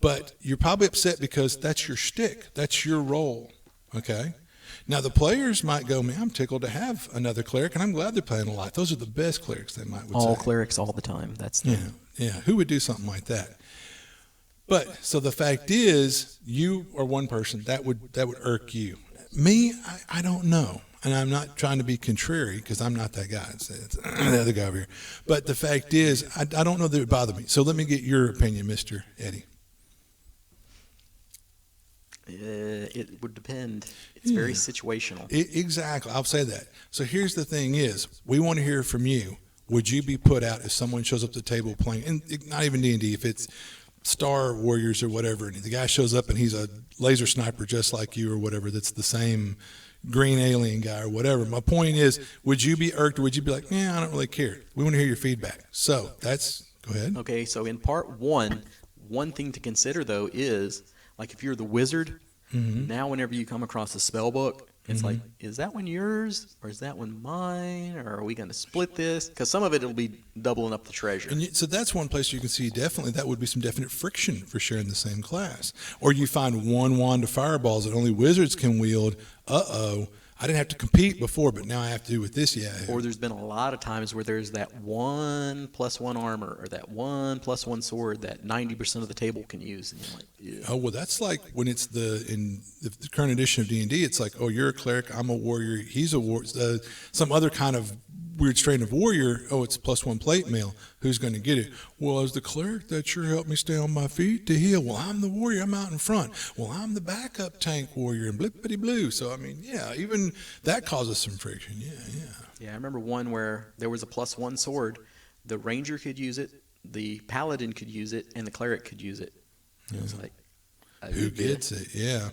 S2: But you're probably upset because that's your shtick. That's your role. Okay? Now, the players might go, man, I'm tickled to have another cleric, and I'm glad they're playing a lot. Those are the best clerics, they would
S1: All
S2: say.
S1: clerics all the time. That's the,
S2: Yeah. Who would do something like that? But so the fact is, you are one person that would irk you. Me, I don't know, and I'm not trying to be contrary because I'm not that guy. It's the other guy over here. But the fact is, I don't know that it would bother me. So let me get your opinion, Mr. Eddie.
S1: It would depend. It's very situational.
S2: Exactly. I'll say that. So here's the thing: is we want to hear from you. Would you be put out if someone shows up to the table playing, and not even D&D, if it's Star Warriors or whatever, and the guy shows up and he's a laser sniper just like you or whatever, that's the same green alien guy or whatever. My point is, would you be irked, or would you be like, I don't really care? We want to hear your feedback. So go ahead.
S1: Okay, so in part one thing to consider, though, is, like, if you're the wizard, now whenever you come across a spell book, it's like, is that one yours, or is that one mine, or are we going to split this? Because some of it will be doubling up the treasure.
S2: And so that's one place you can see definitely that would be some definite friction for sharing the same class. Or you find one wand of fireballs that only wizards can wield. I didn't have to compete before, but now I have to do with this. Yeah.
S1: Or there's been a lot of times where there's that 1+1 armor or that 1+1 sword that 90% of the table can use. And you're like, ew.
S2: Oh, well, that's like when it's in the current edition of D&D, it's like, oh, you're a cleric, I'm a warrior, he's a warrior, some other kind of weird strain of warrior. Oh, it's +1 plate mail. Who's going to get it? Well, as the cleric, that sure helped me stay on my feet to heal. Well, I'm the warrior. I'm out in front. Well, I'm the backup tank warrior and blippity blue. So, I mean, yeah, even that causes some friction. Yeah.
S1: I remember one where there was a +1 sword. The ranger could use it, the paladin could use it, and the cleric could use it. It was like,
S2: who gets it? Yeah.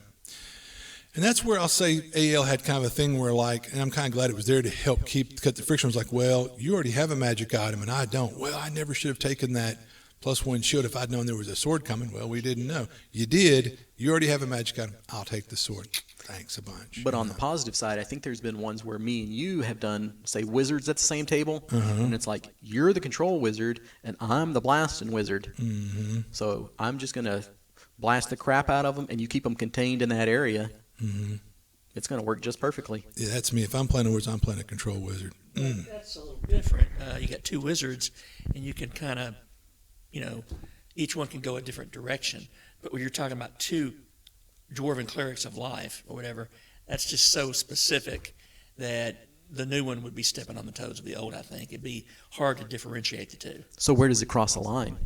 S2: And that's where I'll say AL had kind of a thing where, like, and I'm kind of glad it was there to help cut the friction. It was like, well, you already have a magic item and I don't. Well, I never should have taken that +1 shield if I'd known there was a sword coming. Well, we didn't know. You did. You already have a magic item. I'll take the sword. Thanks a bunch.
S1: But on the positive side, I think there's been ones where me and you have done, say, wizards at the same table, and it's like, you're the control wizard and I'm the blasting wizard. So I'm just going to blast the crap out of them, and you keep them contained in that area. It's going to work just perfectly.
S2: Yeah, that's me. If I'm playing a wizard, I'm playing a control wizard.
S3: That's a little different. You got two wizards, and you can kind of, each one can go a different direction. But when you're talking about two dwarven clerics of life or whatever, that's just so specific that the new one would be stepping on the toes of the old, I think. It'd be hard to differentiate the two.
S1: So where does it cross the line?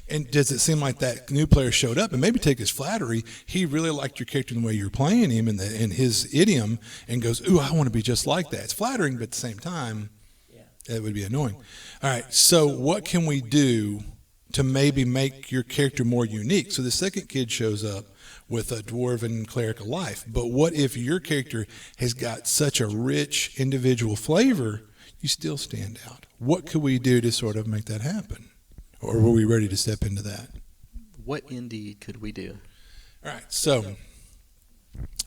S2: And does it seem like that new player showed up and maybe take his flattery? He really liked your character and the way you're playing him and his idiom, and goes, ooh, I want to be just like that. It's flattering, but at the same time, it would be annoying. All right, so what can we do to maybe make your character more unique? So the second kid shows up with a dwarven cleric of life, but what if your character has got such a rich individual flavor, you still stand out? What could we do to sort of make that happen? Or were we ready to step into that?
S1: What indeed could we do?
S2: All right, so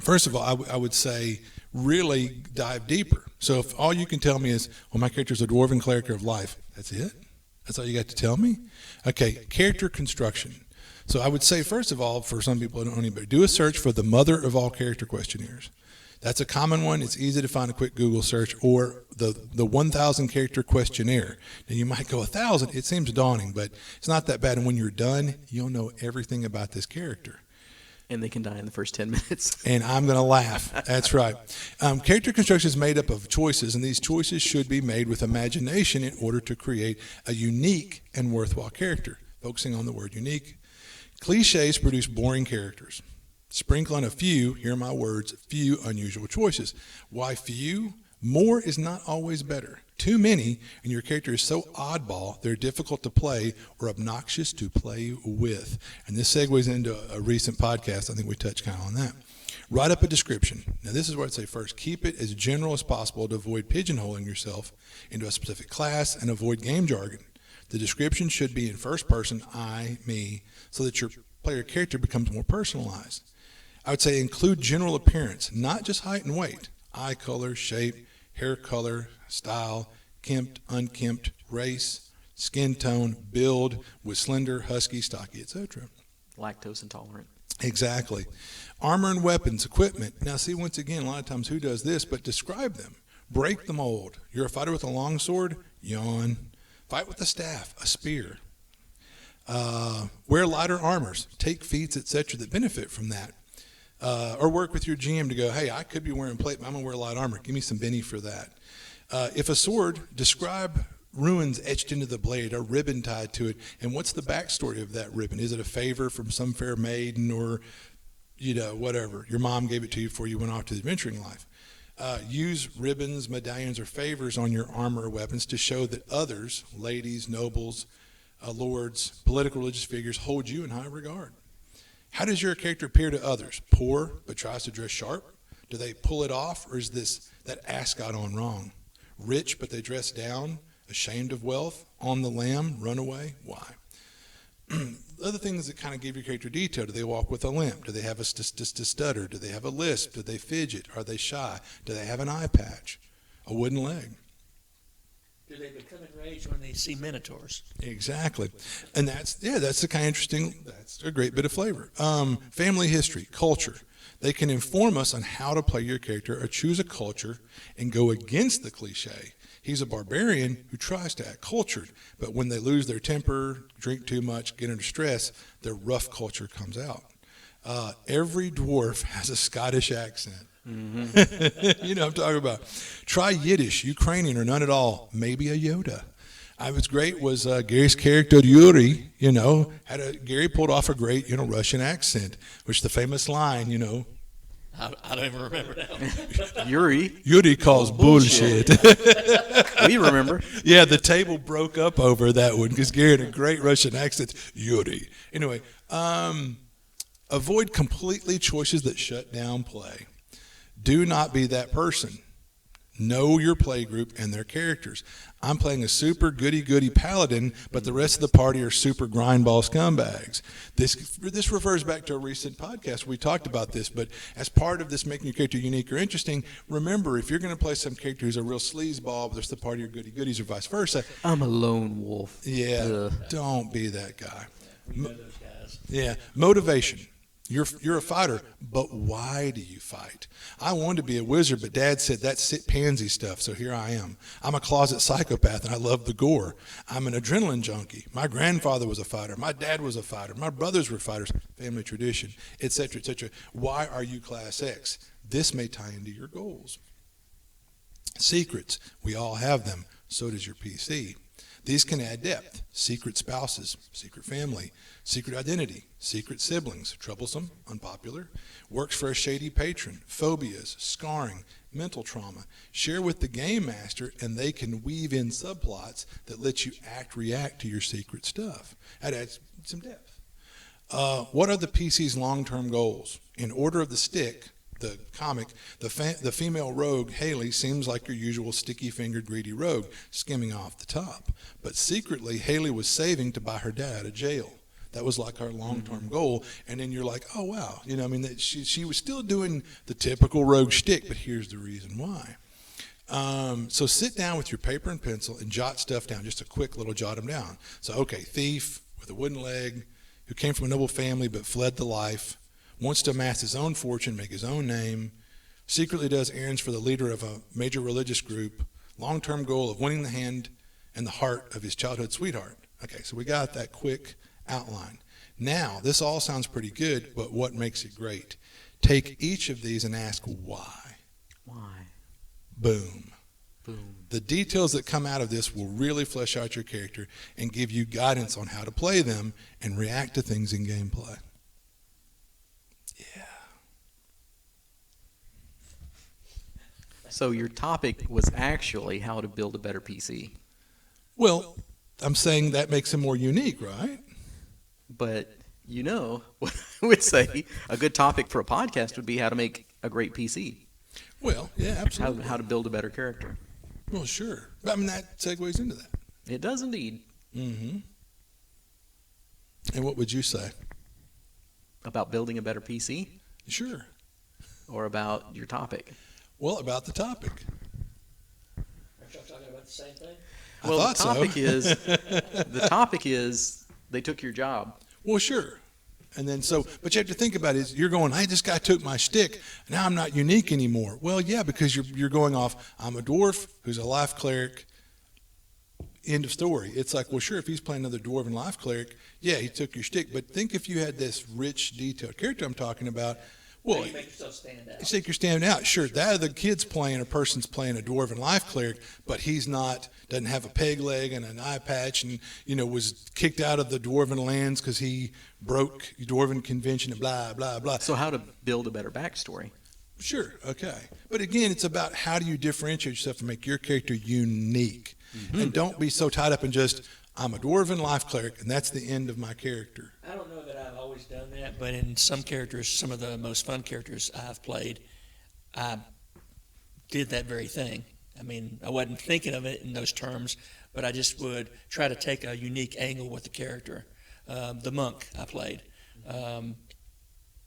S2: first of all, I would say really dive deeper. So if all you can tell me is, well, my character's a dwarven cleric of life, that's it? That's all you got to tell me? Okay, character construction. So I would say, first of all, for some people who don't know anybody, do a search for the mother of all character questionnaires. That's a common one. It's easy to find a quick Google search, or the 1,000 character questionnaire. Now, you might go 1,000. It seems daunting, but it's not that bad. And when you're done, you'll know everything about this character.
S1: And they can die in the first 10 minutes.
S2: And I'm going to laugh. That's right. Character construction is made up of choices, and these choices should be made with imagination in order to create a unique and worthwhile character. Focusing on the word unique. Cliches produce boring characters. Sprinkle on a few, hear my words, few unusual choices. Why few? More is not always better. Too many, and your character is so oddball, they're difficult to play or obnoxious to play with. And this segues into a recent podcast. I think we touched kind of on that. Write up a description. Now, this is what I'd say first. Keep it as general as possible to avoid pigeonholing yourself into a specific class and avoid game jargon. The description should be in first person, I, me, so that your player character becomes more personalized. I would say include general appearance, not just height and weight. Eye color, shape, hair color, style, kempt, unkempt, race, skin tone, build, with slender, husky, stocky, etc.
S1: Lactose intolerant.
S2: Exactly. Armor and weapons, equipment. Now, see, once again, a lot of times who does this, but describe them. Break the mold. You're a fighter with a long sword? Yawn. Fight with a staff, a spear. Wear lighter armors. Take feats, etc. that benefit from that. Or work with your GM to go, hey, I could be wearing plate, but I'm going to wear light armor. Give me some Benny for that. If a sword, describe runes etched into the blade, a ribbon tied to it, and what's the backstory of that ribbon? Is it a favor from some fair maiden or, whatever? Your mom gave it to you before you went off to the adventuring life. Use ribbons, medallions, or favors on your armor or weapons to show that others, ladies, nobles, lords, political religious figures, hold you in high regard. How does your character appear to others? Poor, but tries to dress sharp? Do they pull it off, or is that ascot on wrong? Rich, but they dress down? Ashamed of wealth? On the lam? Runaway? Why? Other things that kind of give your character detail. Do they walk with a limp? Do they have a stutter? Do they have a lisp? Do they fidget? Are they shy? Do they have an eye patch? A wooden leg?
S3: Do they become enraged when they see minotaurs?
S2: Exactly. And that's the kind of interesting, that's a great bit of flavor. Family history, culture. They can inform us on how to play your character or choose a culture and go against the cliche. He's a barbarian who tries to act cultured, but when they lose their temper, drink too much, get under stress, their rough culture comes out. Every dwarf has a Scottish accent. Mm-hmm. You know what I'm talking about. Try Yiddish, Ukrainian, or none at all. Maybe a Yoda. I was great was Gary's character Yuri. Gary pulled off a great Russian accent, which the famous line
S3: I don't even remember now.
S2: Yuri calls bullshit.
S1: We remember.
S2: Yeah, the table broke up over that one because Gary had a great Russian accent. Yuri. Anyway, avoid completely choices that shut down play. Do not be that person. Know your play group and their characters. I'm playing a super goody-goody paladin, but the rest of the party are super grindball scumbags. This refers back to a recent podcast. We talked about this, but as part of this making your character unique or interesting, remember, if you're going to play some character who's a real sleazeball, but the rest of the party are goody-goodies or vice versa.
S1: I'm a lone wolf.
S2: Yeah, don't be that guy.
S3: We know those guys.
S2: Yeah, motivation. You're a fighter, but why do you fight? I wanted to be a wizard, but Dad said that's pansy stuff, so here I am. I'm a closet psychopath, and I love the gore. I'm an adrenaline junkie. My grandfather was a fighter. My dad was a fighter. My brothers were fighters. Family tradition, etc., etc. Why are you Class X? This may tie into your goals. Secrets. We all have them. So does your PC. These can add depth. Secret spouses, secret family, secret identity, secret siblings, troublesome, unpopular, works for a shady patron, phobias, scarring, mental trauma. Share with the game master, and they can weave in subplots that let you react to your secret stuff. That adds some depth. What are the PC's long-term goals? In order of the stick, the comic, the female rogue, Haley, seems like your usual sticky-fingered, greedy rogue, skimming off the top. But secretly, Haley was saving to buy her dad out of jail. That was like our long-term goal. And then you're like, oh, wow. She was still doing the typical rogue shtick, but here's the reason why. So sit down with your paper and pencil and jot stuff down, just a quick little jot them down. So, okay, thief with a wooden leg who came from a noble family but fled the life, wants to amass his own fortune, make his own name, secretly does errands for the leader of a major religious group, long-term goal of winning the hand and the heart of his childhood sweetheart. Okay, so we got that quick outline. Now, this all sounds pretty good, but what makes it great? Take each of these and ask why.
S1: Why?
S2: Boom.
S1: Boom.
S2: The details that come out of this will really flesh out your character and give you guidance on how to play them and react to things in gameplay. Yeah.
S1: So your topic was actually how to build a better PC.
S2: Well, I'm saying that makes him more unique, right?
S1: But what I would say a good topic for a podcast would be how to make a great PC.
S2: Well, yeah, absolutely.
S1: How to build a better character.
S2: Well, sure. I mean, that segues into that.
S1: It does indeed.
S2: Mm-hmm. And what would you say?
S1: About building a better PC?
S2: Sure.
S1: Or about your topic?
S2: Well, about the topic.
S3: Aren't y'all talking about the same thing?
S1: Well,
S2: I thought
S1: the topic is they took your job.
S2: Well, sure. And then but you have to think about it. Is you're going, hey, this guy took my shtick. Now I'm not unique anymore. Well, yeah, because you're going off, I'm a dwarf who's a life cleric. End of story. It's like, well, sure, if he's playing another dwarven life cleric, yeah, he took your shtick. But think if you had this rich, detailed character I'm talking about. Well,
S3: you make yourself stand out.
S2: You think you're standing out. Sure, that other kid's playing, a person's playing a dwarven life cleric, but he's not, doesn't have a peg leg and an eye patch and, was kicked out of the dwarven lands because he broke dwarven convention and blah, blah, blah.
S1: So how to build a better backstory?
S2: Sure, okay. But again, it's about how do you differentiate yourself and make your character unique. Mm-hmm. And don't be so tied up in just, I'm a dwarven life cleric, and that's the end of my character.
S3: I don't know that I've always done that, but in some characters, some of the most fun characters I've played, I did that very thing. I mean, I wasn't thinking of it in those terms, but I just would try to take a unique angle with the character. The monk I played,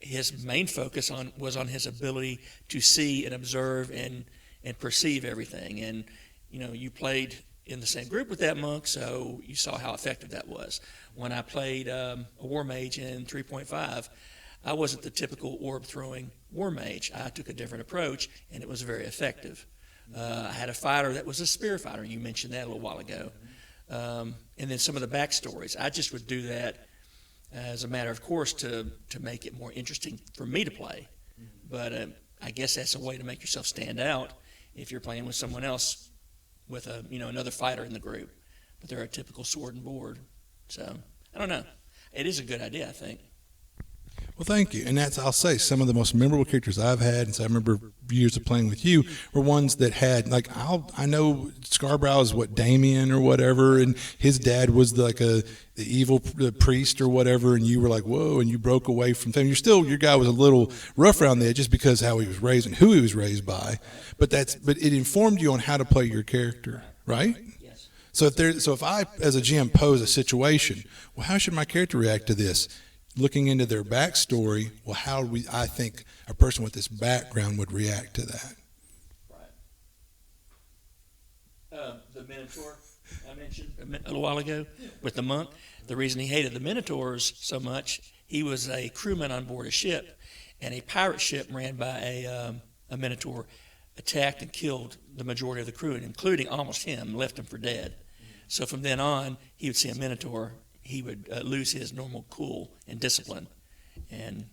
S3: his main focus was on his ability to see and observe and perceive everything. And, you played in the same group with that monk, so you saw how effective that was. When I played a war mage in 3.5, I wasn't the typical orb-throwing war mage. I took a different approach, and it was very effective. I had a fighter that was a spear fighter. You mentioned that a little while ago. And then some of the backstories. I just would do that as a matter of course to make it more interesting for me to play. But I guess that's a way to make yourself stand out if you're playing with someone else with another fighter in the group, but they're a typical sword and board. So I don't know. It is a good idea, I think.
S2: Well, thank you. And I'll say, some of the most memorable characters I've had, and so I remember years of playing with you, were ones that had, like, I know Scarborough is Damien or whatever, and his dad was the evil priest or whatever, and you were like, whoa, and you broke away from them. Your guy was a little rough around the edge just because how he was raised and who he was raised by, but it informed you on how to play your character, right?
S3: Yes.
S2: So if I, as a GM, pose a situation, well, how should my character react to this? Looking into their backstory, well, I think a person with this background would react to that.
S3: Right. The Minotaur I mentioned a little while ago with the monk, the reason he hated the Minotaurs so much, he was a crewman on board a ship, and a pirate ship ran by a Minotaur, attacked and killed the majority of the crew, including almost him, left him for dead. So from then on, he would see a Minotaur, he would lose his normal cool and discipline and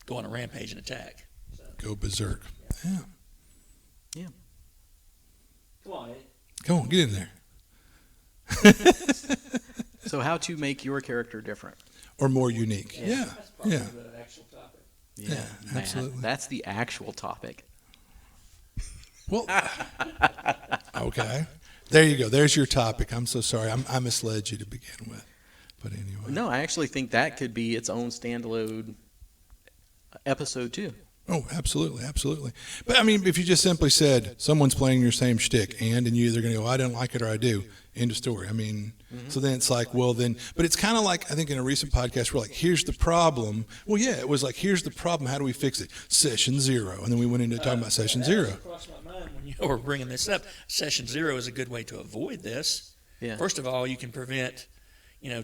S3: go on a rampage and attack. So,
S2: go berserk. Yeah.
S1: Yeah.
S3: Come on, Eddie.
S2: Come on, get in there.
S1: So how to make your character different?
S2: Or more unique. Yeah.
S3: That's probably
S2: Yeah.
S3: the actual topic.
S2: Yeah,
S1: man,
S2: absolutely.
S1: that's the actual topic.
S2: Well, okay. There you go. There's your topic. I'm so sorry. I misled you to begin with. But anyway.
S1: No, I actually think that could be its own standalone episode too.
S2: Oh, absolutely, absolutely. But I mean, if you just simply said someone's playing your same shtick, and you either going to go, I don't like it or I do. End of story. I mean, so then it's like, well, then, but it's kind of like, I think in a recent podcast, we're like, here's the problem. Well, yeah, it was like, here's the problem. How do we fix it? Session 0. And then we went into talking about session 0.
S3: That crossed my mind when you were bringing this up. Session 0 is a good way to avoid this.
S1: Yeah.
S3: First of all, you can prevent,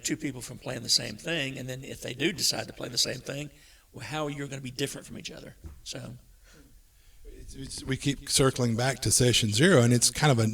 S3: two people from playing the same thing. And then if they do decide to play the same thing, well, how are you going to be different from each other? So
S2: we keep circling back to session 0, and it's kind of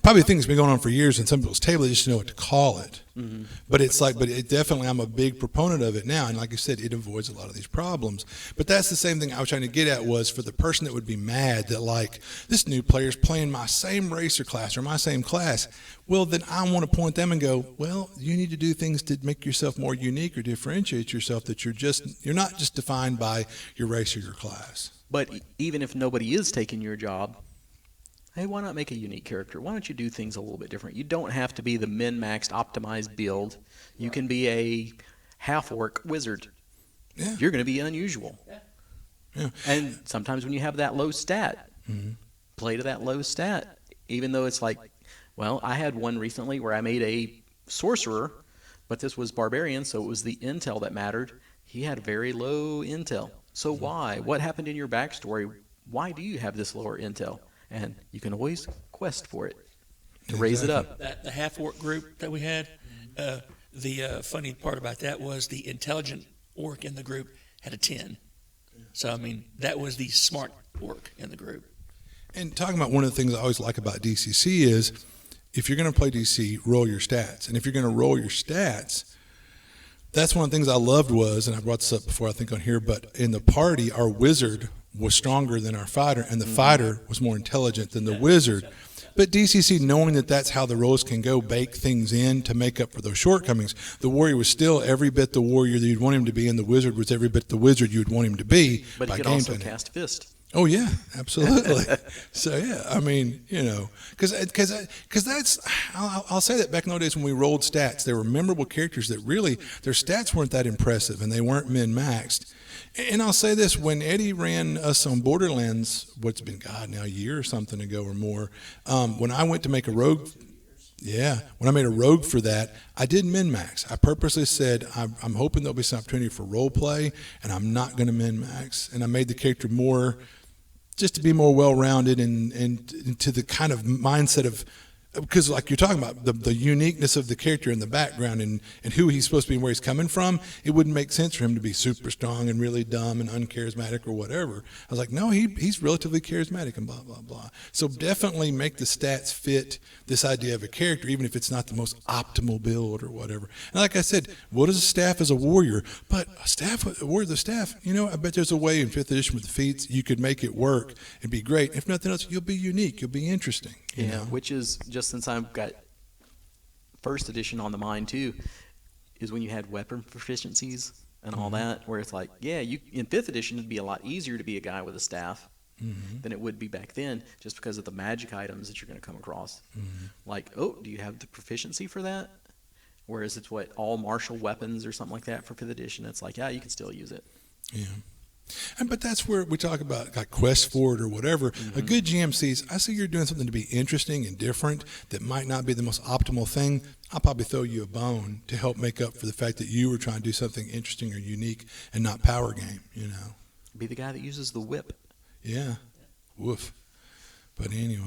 S2: probably a thing that's been going on for years in some people's table. They just know what to call it. Mm-hmm. But it's like, definitely, I'm a big proponent of it now. And like you said, it avoids a lot of these problems. But that's the same thing I was trying to get at, was for the person that would be mad that, like, this new player's playing my same race or class or my same class. Well, then I want to point them and go, well, you need to do things to make yourself more unique or differentiate yourself, that you're not just defined by your race or your class.
S1: But even if nobody is taking your job, Hey, why not make a unique character? Why don't you do things a little bit different? You don't have to be the min-maxed optimized build. You can be a half-orc wizard.
S2: Yeah.
S1: You're going to be unusual.
S2: Yeah.
S1: And sometimes when you have that low stat, play to that low stat. Even though it's like, well, I had one recently where I made a sorcerer, but this was barbarian, so it was the intel that mattered. He had very low intel. So why? What happened in your backstory? Why do you have this lower intel? And you can always quest for it to raise it up.
S3: The half-orc group that we had, the funny part about that was the intelligent orc in the group had a 10. So, I mean, that was the smart orc in the group.
S2: And talking about one of the things I always like about DCC is if you're going to play DC, roll your stats. And if you're going to roll your stats, that's one of the things I loved was, and I brought this up before I think on here, but in the party, our wizard was stronger than our fighter, and the fighter was more intelligent than the wizard. But DCC, knowing that that's how the roles can go, bake things in to make up for those shortcomings. The warrior was still every bit the warrior that you'd want him to be, and the wizard was every bit the wizard you'd want him to be.
S1: But he could also cast fist.
S2: Oh yeah, absolutely. So yeah, I mean, you know, because that's I'll say that back in those days when we rolled stats, there were memorable characters that really their stats weren't that impressive and they weren't min-maxed. And I'll say this: when Eddie ran us on Borderlands, what's been now a year or something ago or more, when I went to make a rogue. Yeah, when I made a rogue for that, I did min-max. I purposely said, I'm hoping there'll be some opportunity for role play, and I'm not going to min-max. And I made the character more, just to be more well-rounded and to the kind of mindset of, because like you're talking about, the uniqueness of the character in the background and who he's supposed to be and where he's coming from, it wouldn't make sense for him to be super strong and really dumb and uncharismatic or whatever. I was like, no, he's relatively charismatic and blah, blah, blah. So definitely make the stats fit this idea of a character, even if it's not the most optimal build or whatever. And like I said, what is a staff as a warrior? But a warrior, the staff, you know, I bet there's a way in 5th edition with the feats you could make it work and be great. If nothing else, you'll be unique. You'll be interesting. You know?
S1: Which is, just since I've got 1st edition on the mind too, is when you had weapon proficiencies and all that, where it's like, yeah, in 5th edition it'd be a lot easier to be a guy with a staff than it would be back then, just because of the magic items that you're going to come across. Like, oh, do you have the proficiency for that? Whereas it's all martial weapons or something like that for 5th edition. It's like, yeah, you can still use it.
S2: Yeah. But that's where we talk about like quest for it or whatever. A good GM sees, I see you're doing something to be interesting and different that might not be the most optimal thing. I'll probably throw you a bone to help make up for the fact that you were trying to do something interesting or unique and not power game, you know.
S1: Be the guy that uses the whip.
S2: Yeah. Woof. But anyway.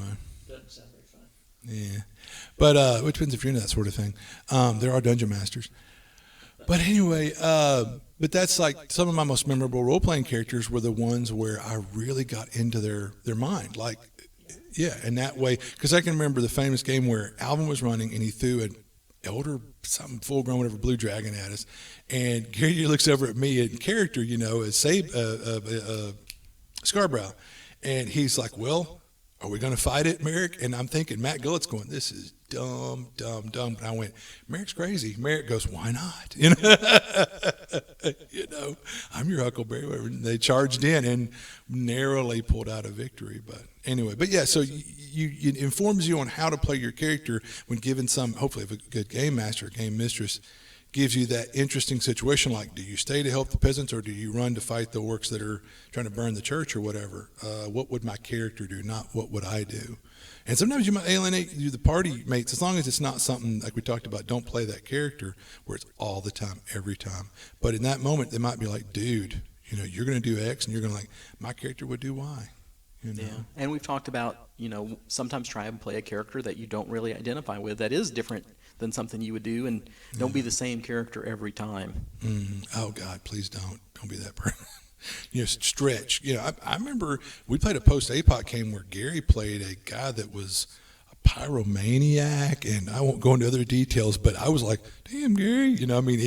S3: Doesn't sound very fun.
S2: Yeah. But it depends if you're into that sort of thing. There are dungeon masters. But anyway, but that's like some of my most memorable role-playing characters were the ones where I really got into their mind. Like, yeah, in that way. Because I can remember the famous game where Alvin was running and he threw an elder, something full-grown, whatever, blue dragon at us. And Garry looks over at me in character, you know, as Scarborough. And he's like, well, are we going to fight it, Merrick? And I'm thinking, Matt Gillett's going, this is dumb. And I went, Merrick's crazy. Merrick goes, why not? You know, you know, I'm your Huckleberry. And they charged in and narrowly pulled out a victory. But anyway, but yeah, so it informs you on how to play your character when given hopefully a good game master or game mistress gives you that interesting situation, like, do you stay to help the peasants or do you run to fight the orcs that are trying to burn the church or whatever? What would my character do, not what would I do? And sometimes you might alienate the party mates, as long as it's not something like we talked about, don't play that character where it's all the time, every time. But in that moment, they might be like, dude, you know, you're going to do X and you're going to my character would do Y. You know?
S1: Yeah, and we've talked about, you know, sometimes try and play a character that you don't really identify with that is different than something you would do, and don't be the same character every time.
S2: Oh God, please don't be that person. You know, stretch. You know, I remember we played a post-APOC game where Garry played a guy that was a pyromaniac, and I won't go into other details, but I was like, damn, Garry. You know, I mean,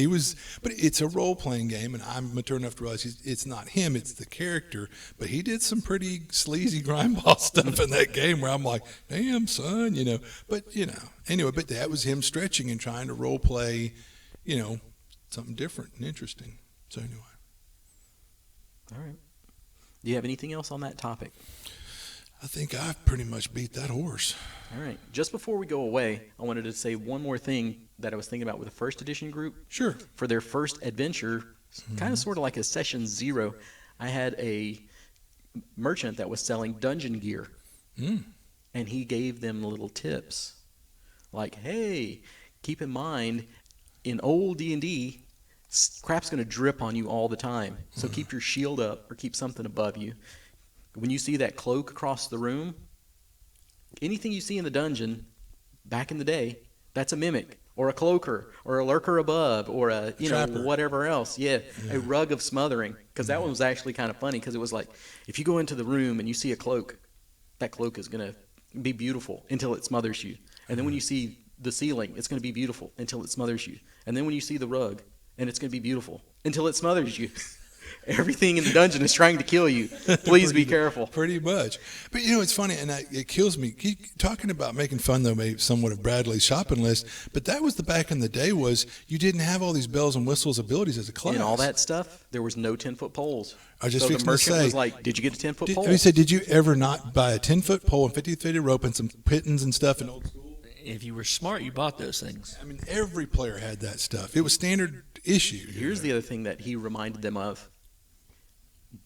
S2: but it's a role-playing game, and I'm mature enough to realize it's not him, it's the character. But he did some pretty sleazy grindball stuff in that game where I'm like, damn, son, you know. But, you know, anyway, but that was him stretching and trying to role-play, you know, something different and interesting. So anyway.
S1: All right. Do you have anything else on that topic?
S2: I think I've pretty much beat that horse.
S1: All right. Just before we go away, I wanted to say one more thing that I was thinking about with the first edition group.
S2: Sure.
S1: For their first adventure, kind of sort of like a session 0, I had a merchant that was selling dungeon gear. And he gave them little tips. Like, hey, keep in mind, in old D&D, crap's going to drip on you all the time. So keep your shield up or keep something above you. When you see that cloak across the room, anything you see in the dungeon back in the day, that's a mimic or a cloaker or a lurker above or a
S2: trapper.
S1: Whatever else. Yeah, a rug of smothering. Because that one was actually kind of funny because it was like, if you go into the room and you see a cloak, that cloak is going to be beautiful until it smothers you. And then when you see the ceiling, it's going to be beautiful until it smothers you. And then when you see the rug, and it's going to be beautiful until it smothers you. Everything in the dungeon is trying to kill you. Please be careful.
S2: Pretty much. But, it's funny, and it kills me. Keep talking about making fun, though, maybe somewhat of Bradley's shopping list, but that was the back in the day was you didn't have all these bells and whistles abilities as a class.
S1: And all that stuff, there was no 10-foot poles.
S2: I was just
S1: so the
S2: fixing to
S1: merchant
S2: say,
S1: was like, did you get a 10-foot pole?
S2: He said, did you ever not buy a 10-foot pole and 50 feet of rope and some pittons and stuff in old school?
S3: If you were smart, you bought those things.
S2: I mean, every player had that stuff. It was standard issue.
S1: Here's the other thing that he reminded them of.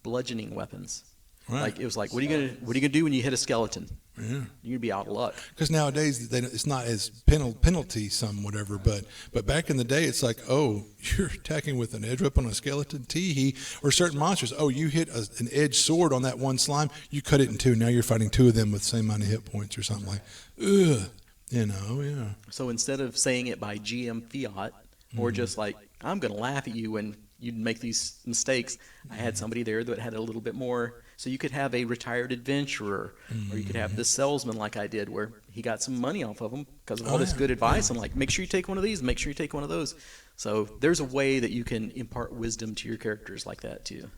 S1: Bludgeoning weapons.
S2: Right.
S1: Like it was like, what are you gonna do when you hit a skeleton?
S2: Yeah.
S1: You're gonna be out of luck.
S2: Because nowadays it's not as penalty some whatever, but back in the day it's like, oh, you're attacking with an edge whip on a skeleton, tee-hee, or certain monsters. Oh, you hit an edged sword on that one slime, you cut it in two. Now you're fighting two of them with the same amount of hit points or something like. Ugh, yeah.
S1: So instead of saying it by GM fiat or just like, I'm gonna laugh at you when you'd make these mistakes, I had somebody there that had a little bit more. So you could have a retired adventurer, or you could have this salesman like I did, where he got some money off of them because of all this good advice. I'm like, make sure you take one of these, make sure you take one of those. So there's a way that you can impart wisdom to your characters like that too.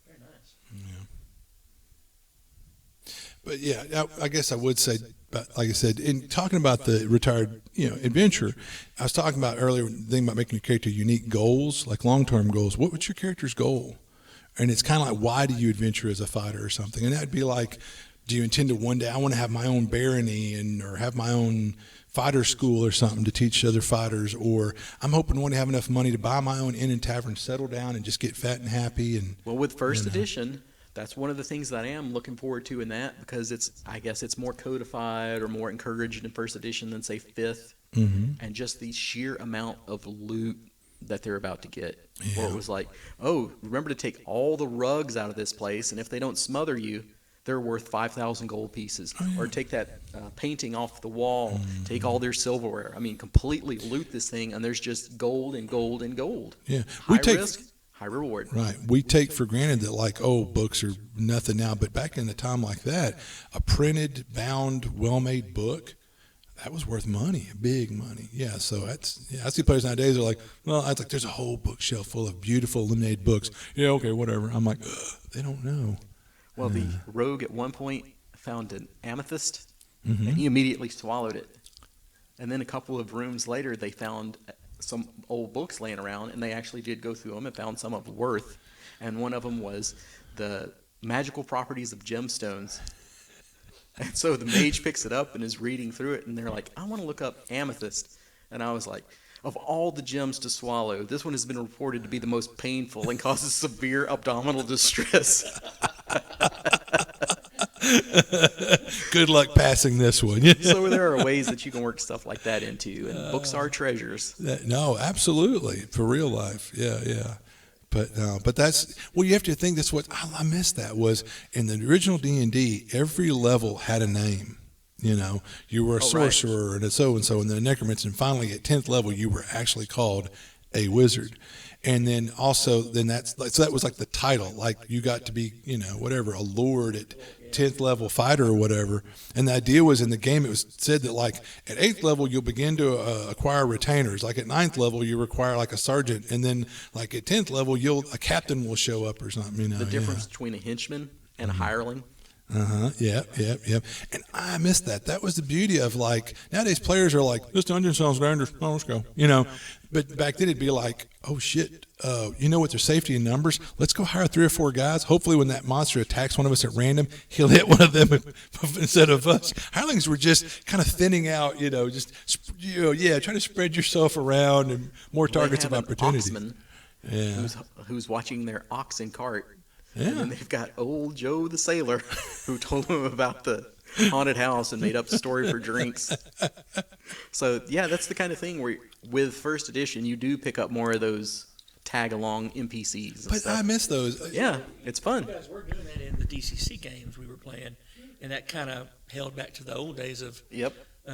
S3: Very nice.
S2: Yeah. But yeah, I guess I would say, but like I said, in talking about the retired, adventurer, I was talking about earlier, the thing about making your character unique goals, like long-term goals. What's your character's goal? And it's kind of like, why do you adventure as a fighter or something? And that'd be like, do you intend to one day, I want to have my own barony or have my own fighter school or something to teach other fighters, or I'm hoping one day have enough money to buy my own inn and tavern, settle down, and just get fat and happy. And
S1: well, with first edition, that's one of the things that I am looking forward to in that, because I guess it's more codified or more encouraged in first edition than say fifth, and just the sheer amount of loot that they're about to get. Yeah. Where it was like, oh, remember to take all the rugs out of this place, and if they don't smother you, they're worth 5,000 gold pieces. Oh, yeah. Or take that painting off the wall, take all their silverware. I mean, completely loot this thing, and there's just gold and gold and gold.
S2: Yeah,
S1: high risk, high reward.
S2: Right. We take for granted that, like, books are nothing now, but back in a time like that, a printed, bound, well-made book, that was worth money, big money. Yeah, so I see players nowadays are like, well, I was like, there's a whole bookshelf full of beautiful illuminated books. Yeah, okay, whatever. I'm like, they don't know.
S1: Well, the rogue at one point found an amethyst, and he immediately swallowed it. And then a couple of rooms later, they found some old books laying around, and they actually did go through them and found some of worth. And one of them was the magical properties of gemstones. And so the mage picks it up and is reading through it, and they're like, I want to look up amethyst. And I was like, of all the gems to swallow, this one has been reported to be the most painful and causes severe abdominal distress.
S2: Good luck passing this one.
S1: So there are ways that you can work stuff like that into, and books are treasures.
S2: No, absolutely, for real life. Yeah. But that's, well, you have to think that's what I missed. That was in the original D&D, every level had a name. You were a sorcerer and a so-and-so, and then a necromancer, and finally at 10th level, you were actually called a wizard. And then also, so that was like the title, like you got to be, whatever, a lord at 10th level fighter or whatever. And the idea was in the game, it was said that like at 8th level, you'll begin to acquire retainers. Like at 9th level, you require like a sergeant. And then like at 10th level, a captain will show up or something,
S1: The difference between a henchman and a hireling.
S2: Yep. And I missed that. That was the beauty of, like, nowadays players are like, this dungeon sounds dangerous. Oh, let's go. But back then it'd be like, oh shit, with their safety in numbers, let's go hire 3 or 4 guys. Hopefully when that monster attacks one of us at random, he'll hit one of them instead of us. Hirelings were just kind of thinning out, trying to spread yourself around and more targets of opportunity.
S1: Who's watching their oxen cart.
S2: Yeah.
S1: And then they've got old Joe the sailor who told them about the haunted house and made up a story for drinks. So, yeah, that's the kind of thing where with first edition, you do pick up more of those tag-along NPCs.
S2: But stuff. I miss those.
S1: Yeah, it's fun.
S3: You guys were doing that in the DCC games we were playing, and that kind of held back to the old days of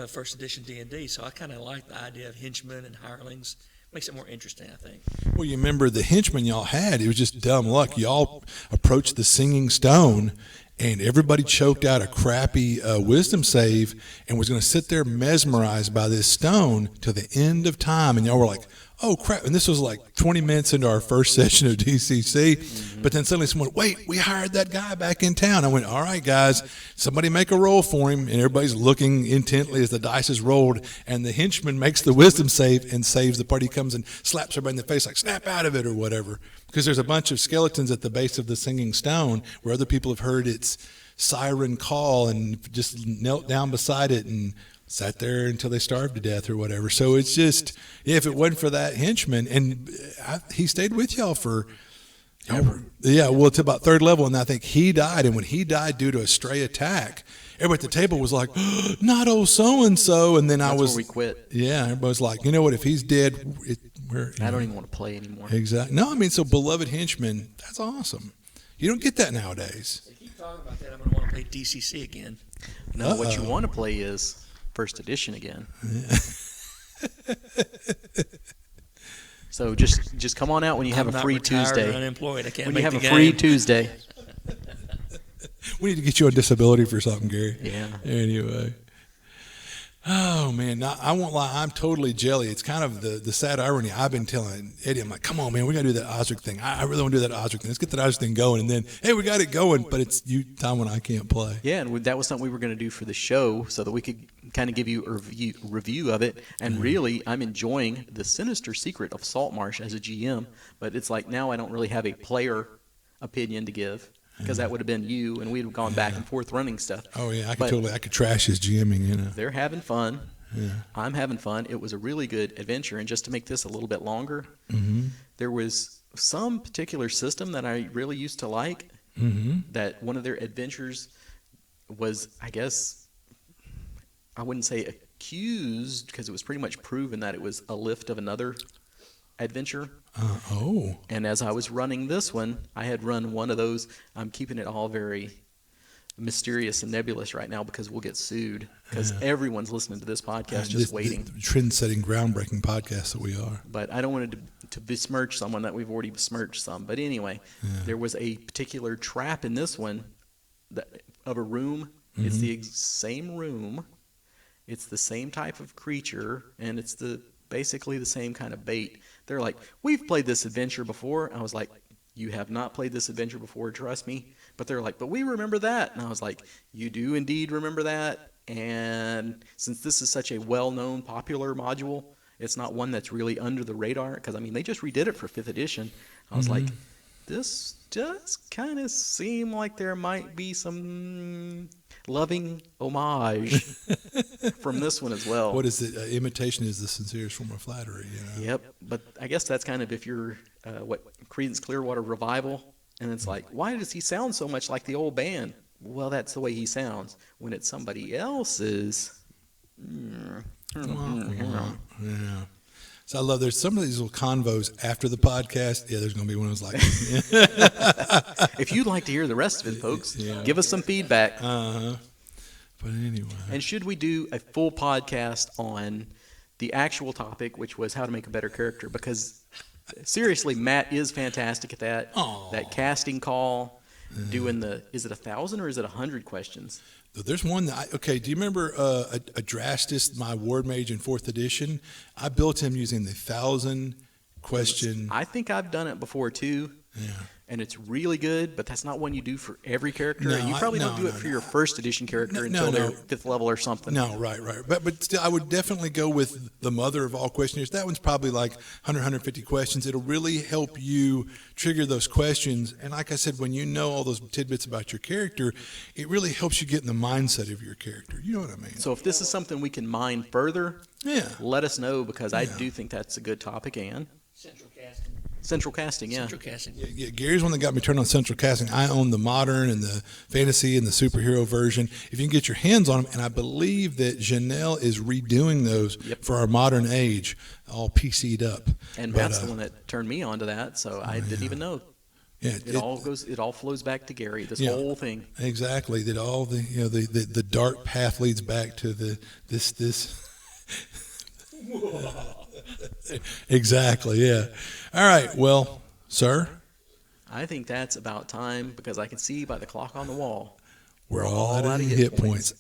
S3: first edition D&D. So I kind of like the idea of henchmen and hirelings. Makes it more interesting, I think.
S2: Well, you remember the henchmen y'all had. It was just dumb luck. Y'all approached the Singing Stone, and everybody choked out a crappy wisdom save and was going to sit there mesmerized by this stone till the end of time. And y'all were like, oh, crap. And this was like 20 minutes into our first session of DCC. Mm-hmm. But then suddenly someone, wait, we hired that guy back in town. I went, all right, guys, somebody make a roll for him. And everybody's looking intently as the dice is rolled. And the henchman makes the wisdom save and saves the party. He comes and slaps everybody in the face like, snap out of it or whatever. Because there's a bunch of skeletons at the base of the Singing Stone where other people have heard its siren call and just knelt down beside it and sat there until they starved to death or whatever. So it's just, if it wasn't for that henchman, and he stayed with y'all for, it's about 3rd level, and I think he died. And when he died due to a stray attack, everybody at the table was like, not old so-and-so. And then
S1: That's where we quit.
S2: Yeah, everybody's like, you know what, if he's dead,
S1: I don't even want to play anymore.
S2: Exactly. No, I mean, so beloved henchman, that's awesome. You don't get that nowadays.
S3: If you keep talking about that, I'm going to want to play DCC again.
S1: No, what you want to play is first edition again. Yeah. So just come on out when you have a free Tuesday.
S3: Unemployed. I can't
S1: when
S3: make
S1: you have
S3: the
S1: a
S3: game.
S1: free Tuesday.
S2: We need to get you on disability for something, Gary.
S1: Yeah.
S2: Anyway. Oh, man. Now, I won't lie. I'm totally jelly. It's kind of the sad irony. I've been telling Eddie, I'm like, come on, man, we got to do that Osric thing. I really want to do that Osric thing. Let's get that Osric thing going. And then, hey, we got it going, but it's time when I can't play.
S1: Yeah, and that was something we were going to do for the show so that we could kind of give you a review of it. And really, I'm enjoying the sinister secret of Saltmarsh as a GM. But it's like now I don't really have a player opinion to give. Because that would have been you, and we'd have gone back and forth running stuff.
S2: Oh yeah, I could trash his GMing,
S1: They're having fun.
S2: Yeah.
S1: I'm having fun. It was a really good adventure, and just to make this a little bit longer, there was some particular system that I really used to like. That one of their adventures was, I guess, I wouldn't say accused, because it was pretty much proven that it was a lift of another adventure. And as I was running this one, I had run one of those. I'm keeping it all very mysterious and nebulous right now because we'll get sued because everyone's listening to this podcast just waiting.
S2: The trend-setting, groundbreaking podcast that we are.
S1: But I don't want to besmirch someone that we've already besmirched some. But anyway, there was a particular trap in this one of a room. It's the same room. It's the same type of creature, and it's basically the same kind of bait. They're like, we've played this adventure before. I was like, you have not played this adventure before, trust me. But they're like, but we remember that. And I was like, you do indeed remember that. And since this is such a well-known, popular module, it's not one that's really under the radar. Because, I mean, they just redid it for 5th edition. I was like, this does kind of seem like there might be some loving homage from this one as well.
S2: What is it? Imitation is the sincerest form of flattery.
S1: Yep, but I guess that's kind of if you're Creedence Clearwater Revival, and it's like, why does he sound so much like the old band? Well, that's the way he sounds. When it's somebody else's,
S2: Yeah. So I love, there's some of these little convos after the podcast. Yeah, there's going to be one of those like
S1: If you'd like to hear the rest of it, folks, give us some feedback.
S2: But anyway.
S1: And should we do a full podcast on the actual topic, which was how to make a better character? Because seriously, Matt is fantastic at that. That casting call, doing is it 1,000 or is it 100 questions?
S2: There's one that do you remember Adrastus, my ward mage in 4th edition? I built him using the 1,000 question.
S1: I think I've done it before too.
S2: Yeah.
S1: And it's really good, but that's not one you do for every character.
S2: No,
S1: And you probably don't do it
S2: no.
S1: for your first edition character
S2: No,
S1: until they're
S2: no.
S1: 5th level or something.
S2: No, right. But still, I would definitely go with the mother of all questionnaires. That one's probably like 150 questions. It'll really help you trigger those questions. And like I said, when you know all those tidbits about your character, it really helps you get in the mindset of your character. You know what I mean?
S1: So if this is something we can mine further,
S2: Yeah.
S1: let us know, because I do think that's a good topic. And
S3: Central casting.
S1: central casting, yeah.
S3: Central casting.
S2: Yeah, Gary's one that got me turned on central casting. I own the modern and the fantasy and the superhero version. If you can get your hands on them, and I believe that Janelle is redoing those for our modern age, all PC'd up.
S1: And
S2: But,
S1: that's the one that turned me on to that, so I didn't even know.
S2: Yeah,
S1: It all flows back to Garry, this
S2: Yeah.
S1: whole thing.
S2: exactly. That all the the dark path leads back to this. Exactly. Yeah. All right. Well, sir,
S1: I think that's about time, because I can see by the clock on the wall
S2: we're all out of hit points.